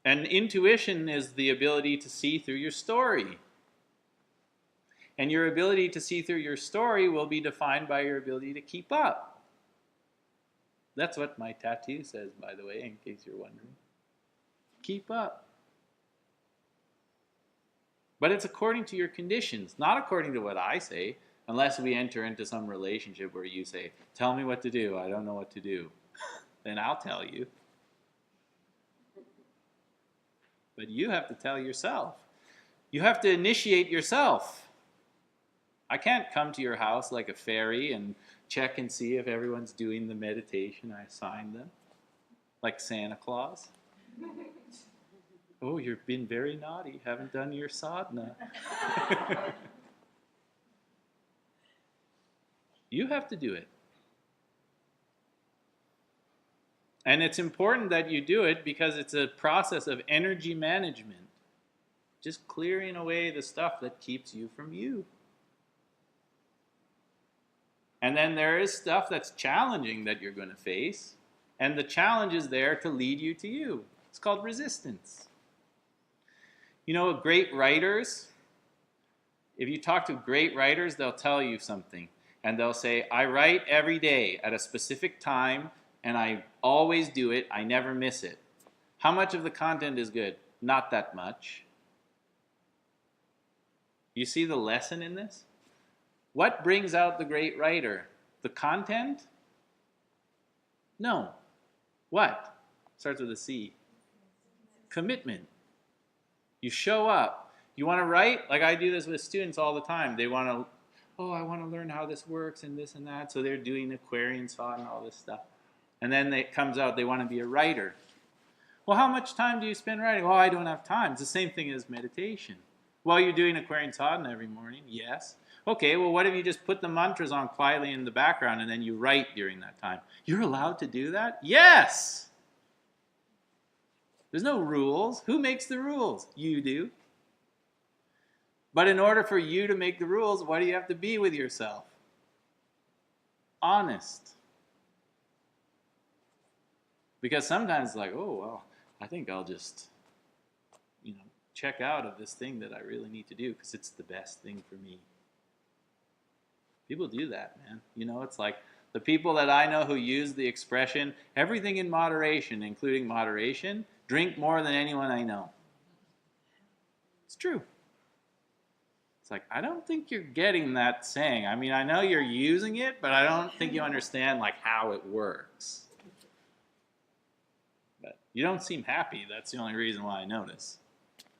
And intuition is the ability to see through your story. And your ability to see through your story will be defined by your ability to keep up. That's what my tattoo says, by the way, in case you're wondering. Keep up. But it's according to your conditions, not according to what I say, unless we enter into some relationship where you say, tell me what to do, I don't know what to do. Then I'll tell you. But you have to tell yourself. You have to initiate yourself. I can't come to your house like a fairy and check and see if everyone's doing the meditation I assigned them. Like Santa Claus. Oh, you've been very naughty. Haven't done your sadhana. You have to do it. And it's important that you do it because it's a process of energy management. Just clearing away the stuff that keeps you from you. And then there is stuff that's challenging that you're going to face. And the challenge is there to lead you to you. It's called resistance. You know, great writers, if you talk to great writers, they'll tell you something. And they'll say, I write every day at a specific time, and I always do it. I never miss it. How much of the content is good? Not that much. You see the lesson in this? What brings out the great writer? The content? No. What? Starts with a C. Commitment. You show up. You want to write? Like I do this with students all the time. They want to, I want to learn how this works and this and that. So they're doing Aquarian saw and all this stuff. And then it comes out they want to be a writer. Well, how much time do you spend writing? Well, I don't have time. It's the same thing as meditation. Well, you're doing Aquarian sadhana every morning. Yes. Okay, well, what if you just put the mantras on quietly in the background and then you write during that time? You're allowed to do that? Yes! There's no rules. Who makes the rules? You do. But in order for you to make the rules, what do you have to be with yourself? Honest. Because sometimes it's like, oh, well, I think I'll just, check out of this thing that I really need to do because it's the best thing for me. People do that, man. It's like the people that I know who use the expression, everything in moderation, including moderation, drink more than anyone I know. It's true. It's like, I don't think you're getting that saying. I mean, I know you're using it, but I don't think you understand how it works. But you don't seem happy. That's the only reason why I notice.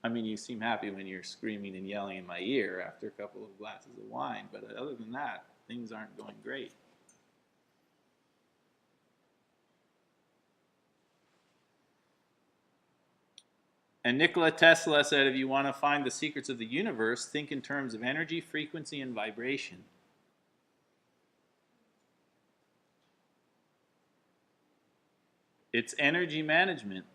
I mean, you seem happy when you're screaming and yelling in my ear after a couple of glasses of wine, but other than that, things aren't going great. And Nikola Tesla said, if you want to find the secrets of the universe, think in terms of energy, frequency, and vibration. It's energy management.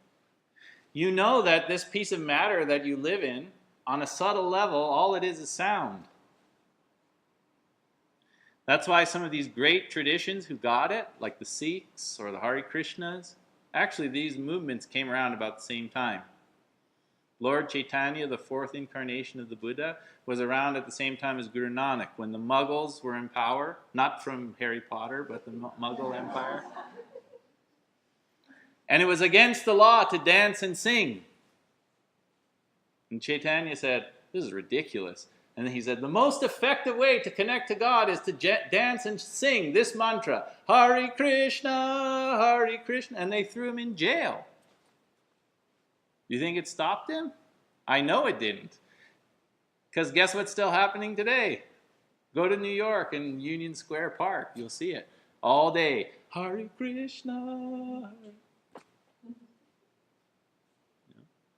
You know that this piece of matter that you live in, on a subtle level, all it is sound. That's why some of these great traditions who got it, like the Sikhs or the Hare Krishnas, actually these movements came around about the same time. Lord Chaitanya, the fourth incarnation of the Buddha, was around at the same time as Guru Nanak, when the Mughals were in power, not from Harry Potter, but the Mughal Empire. And it was against the law to dance and sing. And Chaitanya said, this is ridiculous. And then he said, the most effective way to connect to God is to dance and sing this mantra, Hare Krishna, Hare Krishna. And they threw him in jail. You think it stopped him? I know it didn't. Because guess what's still happening today? Go to New York and Union Square Park. You'll see it all day. Hare Krishna.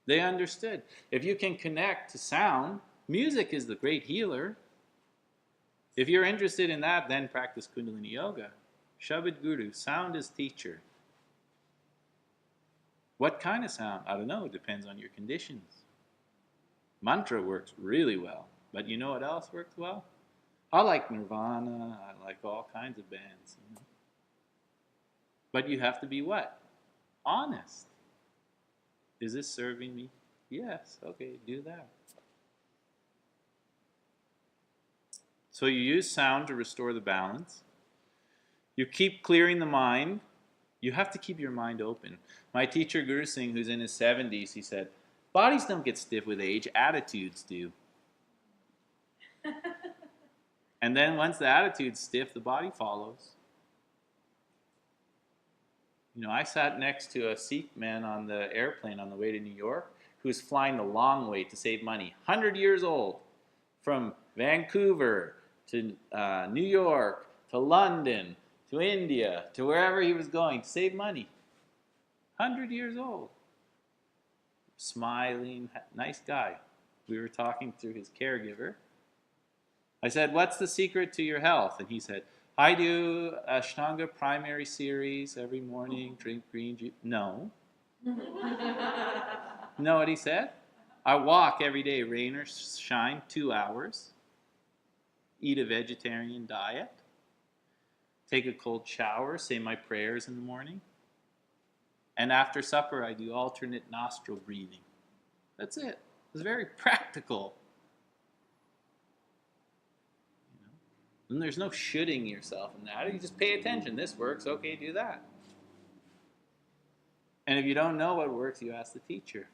They understood. If you can connect to sound, music is the great healer. If you're interested in that, then practice Kundalini Yoga. Shabad Guru, sound is teacher. What kind of sound? I don't know. It depends on your conditions. Mantra works really well. But you know what else works well? I like Nirvana. I like all kinds of bands. But you have to be what? Honest. Is this serving me? Yes. Okay, do that. So you use sound to restore the balance. You keep clearing the mind. You have to keep your mind open. My teacher, Guru Singh, who's in his 70s, he said, bodies don't get stiff with age, attitudes do. And then once the attitude's stiff, the body follows. I sat next to a Sikh man on the airplane on the way to New York who was flying the long way to save money. 100 years old, from Vancouver to New York to London to India to wherever he was going to save money. 100 years old. Smiling, nice guy. We were talking through his caregiver. I said, what's the secret to your health? And he said, I do Ashtanga primary series every morning, drink green juice. No. You know what he said? I walk every day, rain or shine, 2 hours. Eat a vegetarian diet. Take a cold shower, say my prayers in the morning. And after supper, I do alternate nostril breathing. That's it. It's very practical. And there's no shooting yourself in that. You just pay attention. This works. Okay, do that. And if you don't know what works, you ask the teacher.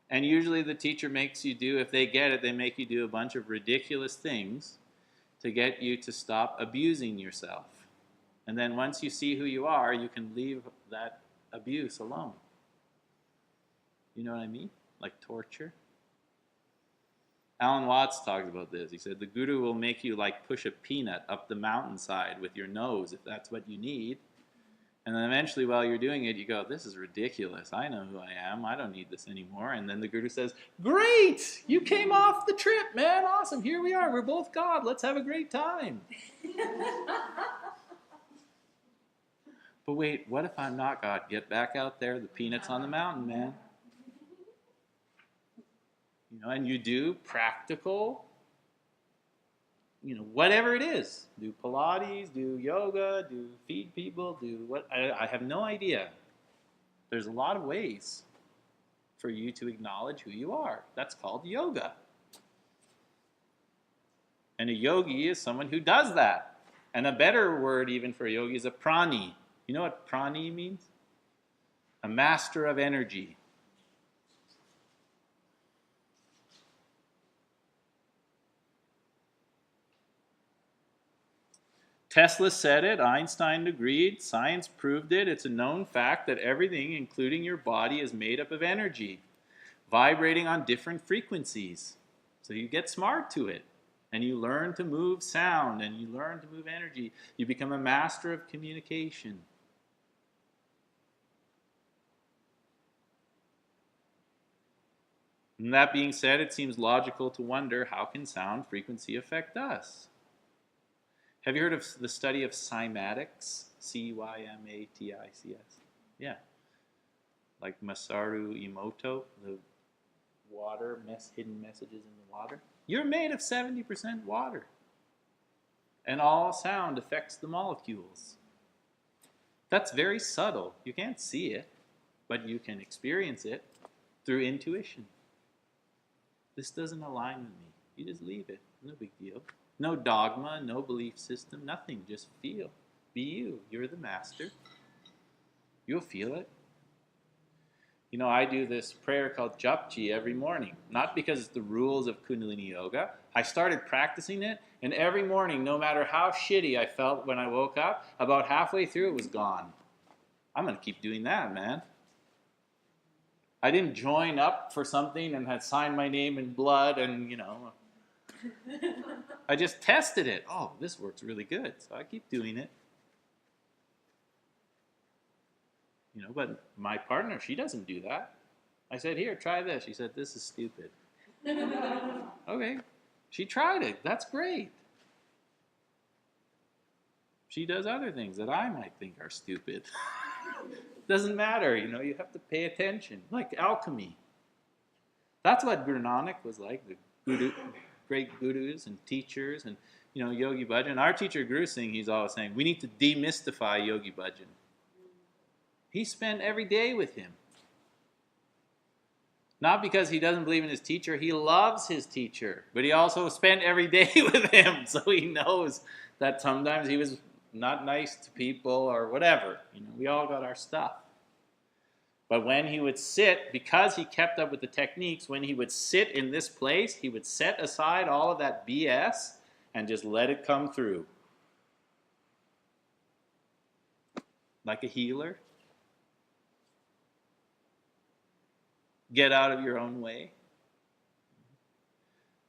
And usually the teacher makes you do, if they get it, they make you do a bunch of ridiculous things to get you to stop abusing yourself. And then once you see who you are, you can leave that abuse alone. You know what I mean? Like torture. Alan Watts talks about this. He said, the guru will make you push a peanut up the mountainside with your nose if that's what you need. And then eventually, while you're doing it, you go, this is ridiculous. I know who I am. I don't need this anymore. And then the guru says, great! You came off the trip, man. Awesome. Here we are. We're both God. Let's have a great time. But wait, what if I'm not God? Get back out there, the peanuts on the mountain, man. And you do practical, whatever it is. Do Pilates, do yoga, do feed people, do what? I have no idea. There's a lot of ways for you to acknowledge who you are. That's called yoga. And a yogi is someone who does that. And a better word even for a yogi is a prani. You know what prani means? A master of energy. Tesla said it, Einstein agreed, science proved it. It's a known fact that everything, including your body, is made up of energy, vibrating on different frequencies. So you get smart to it, and you learn to move sound, and you learn to move energy. You become a master of communication. And that being said, it seems logical to wonder, how can sound frequency affect us? Have you heard of the study of cymatics? C-Y-M-A-T-I-C-S. Yeah. Like Masaru Emoto, the water, hidden messages in the water. You're made of 70% water. And all sound affects the molecules. That's very subtle. You can't see it, but you can experience it through intuition. This doesn't align with me. You just leave it. No big deal. No dogma, no belief system, nothing. Just feel. Be you. You're the master. You'll feel it. I do this prayer called Japji every morning. Not because it's the rules of Kundalini Yoga. I started practicing it, and every morning, no matter how shitty I felt when I woke up, about halfway through it was gone. I'm going to keep doing that, man. I didn't join up for something and had signed my name in blood and, I just tested it. Oh, this works really good. So I keep doing it. But my partner, she doesn't do that. I said, here, try this. She said, this is stupid. Okay. She tried it. That's great. She does other things that I might think are stupid. Doesn't matter. You have to pay attention. Like alchemy. That's what Guru Nanak was like. The great gurus and teachers and, Yogi Bhajan. Our teacher, Guru Singh, he's always saying, we need to demystify Yogi Bhajan. He spent every day with him. Not because he doesn't believe in his teacher. He loves his teacher. But he also spent every day with him. So he knows that sometimes he was not nice to people or whatever. We all got our stuff. But when he would sit, because he kept up with the techniques, when he would sit in this place, he would set aside all of that BS and just let it come through. Like a healer. Get out of your own way.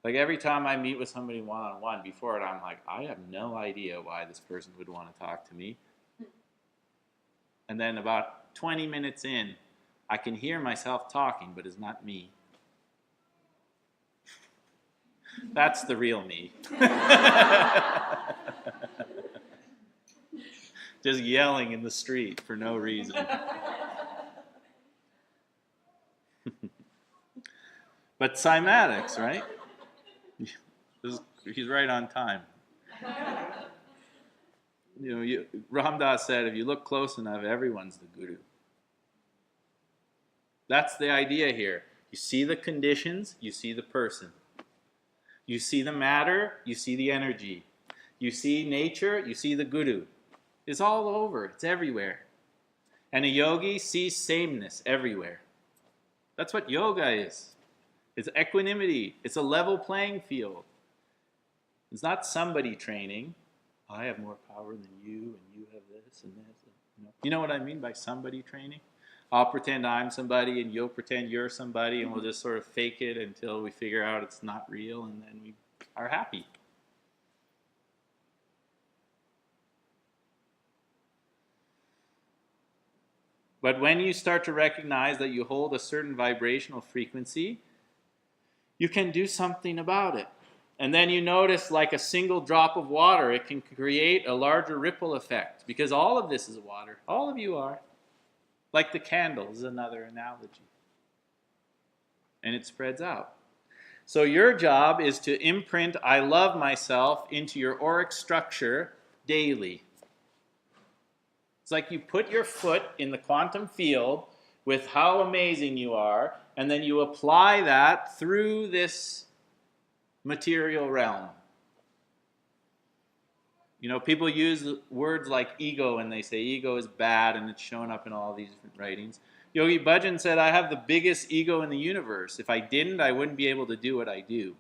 Like every time I meet with somebody one-on-one, before it, I'm like, I have no idea why this person would want to talk to me. And then about 20 minutes in, I can hear myself talking, but it's not me. That's the real me. Just yelling in the street for no reason. But cymatics, right? He's right on time. Ram Dass said, if you look close enough, everyone's the guru. That's the idea here. You see the conditions, you see the person. You see the matter, you see the energy. You see nature, you see the guru. It's all over. It's everywhere. And a yogi sees sameness everywhere. That's what yoga is. It's equanimity. It's a level playing field. It's not somebody training. I have more power than you, and you have this and this. You know what I mean by somebody training? I'll pretend I'm somebody, and you'll pretend you're somebody, and we'll just sort of fake it until we figure out it's not real, and then we are happy. But when you start to recognize that you hold a certain vibrational frequency, you can do something about it. And then you notice, like a single drop of water, it can create a larger ripple effect, because all of this is water. All of you are. Like the candle is another analogy. And it spreads out. So your job is to imprint I love myself into your auric structure daily. It's like you put your foot in the quantum field with how amazing you are, and then you apply that through this material realm. You know, people use words like ego, and they say ego is bad, and it's shown up in all these different writings. Yogi Bhajan said, I have the biggest ego in the universe. If I didn't, I wouldn't be able to do what I do.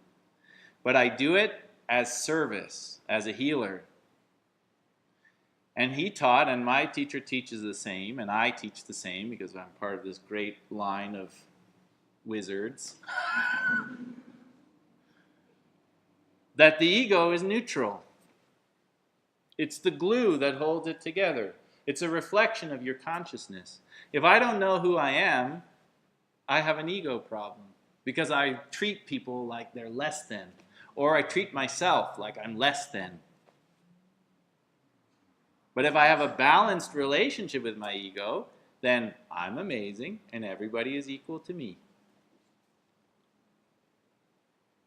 But I do it as service, as a healer. And he taught, and my teacher teaches the same, and I teach the same because I'm part of this great line of wizards, that the ego is neutral. It's the glue that holds it together. It's a reflection of your consciousness. If I don't know who I am, I have an ego problem because I treat people like they're less than, or I treat myself like I'm less than. But if I have a balanced relationship with my ego, then I'm amazing and everybody is equal to me.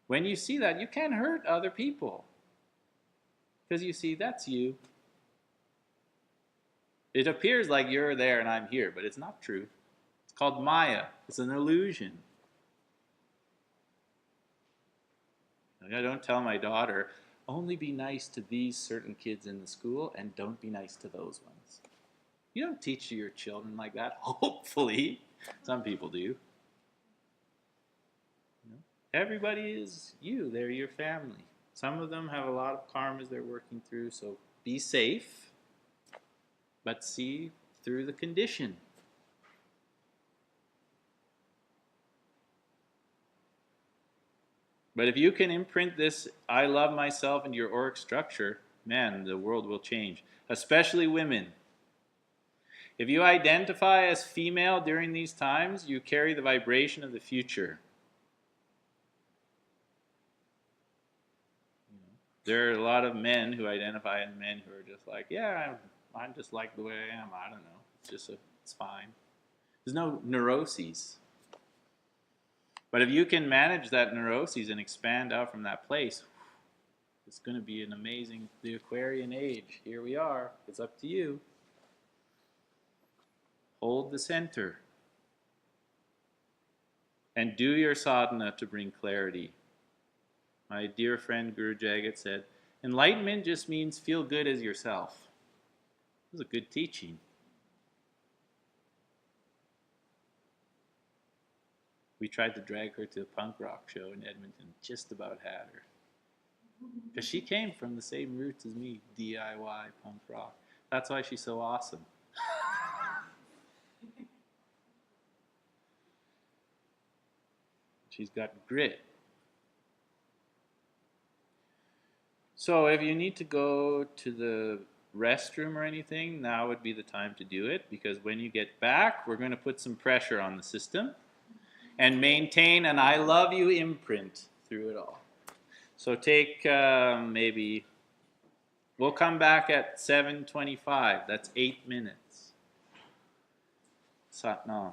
When you see that, you can't hurt other people. Because you see, that's you. It appears like you're there and I'm here, but it's not true. It's called Maya. It's an illusion. I don't tell my daughter, only be nice to these certain kids in the school and don't be nice to those ones. You don't teach your children like that, hopefully. Some people do. You know? Everybody is you. They're your family. Some of them have a lot of karmas they're working through, so be safe, but see through the condition. But if you can imprint this I love myself into your auric structure, man, the world will change, especially women. If you identify as female during these times, you carry the vibration of the future. There are a lot of men who identify as men who are just like, yeah, I'm just like the way I am. I don't know. It's fine. There's no neuroses. But if you can manage that neuroses and expand out from that place, it's going to be an amazing, the Aquarian age. Here we are. It's up to you. Hold the center. And do your sadhana to bring clarity. My dear friend Guru Jagat said, enlightenment just means feel good as yourself. It was a good teaching. We tried to drag her to a punk rock show in Edmonton, just about had her. Because she came from the same roots as me, DIY, punk rock. That's why she's so awesome. She's got grit. So if you need to go to the restroom or anything, now would be the time to do it, because when you get back, we're going to put some pressure on the system and maintain an I love you imprint through it all. So take maybe, we'll come back at 7:25. That's 8 minutes. Satnam.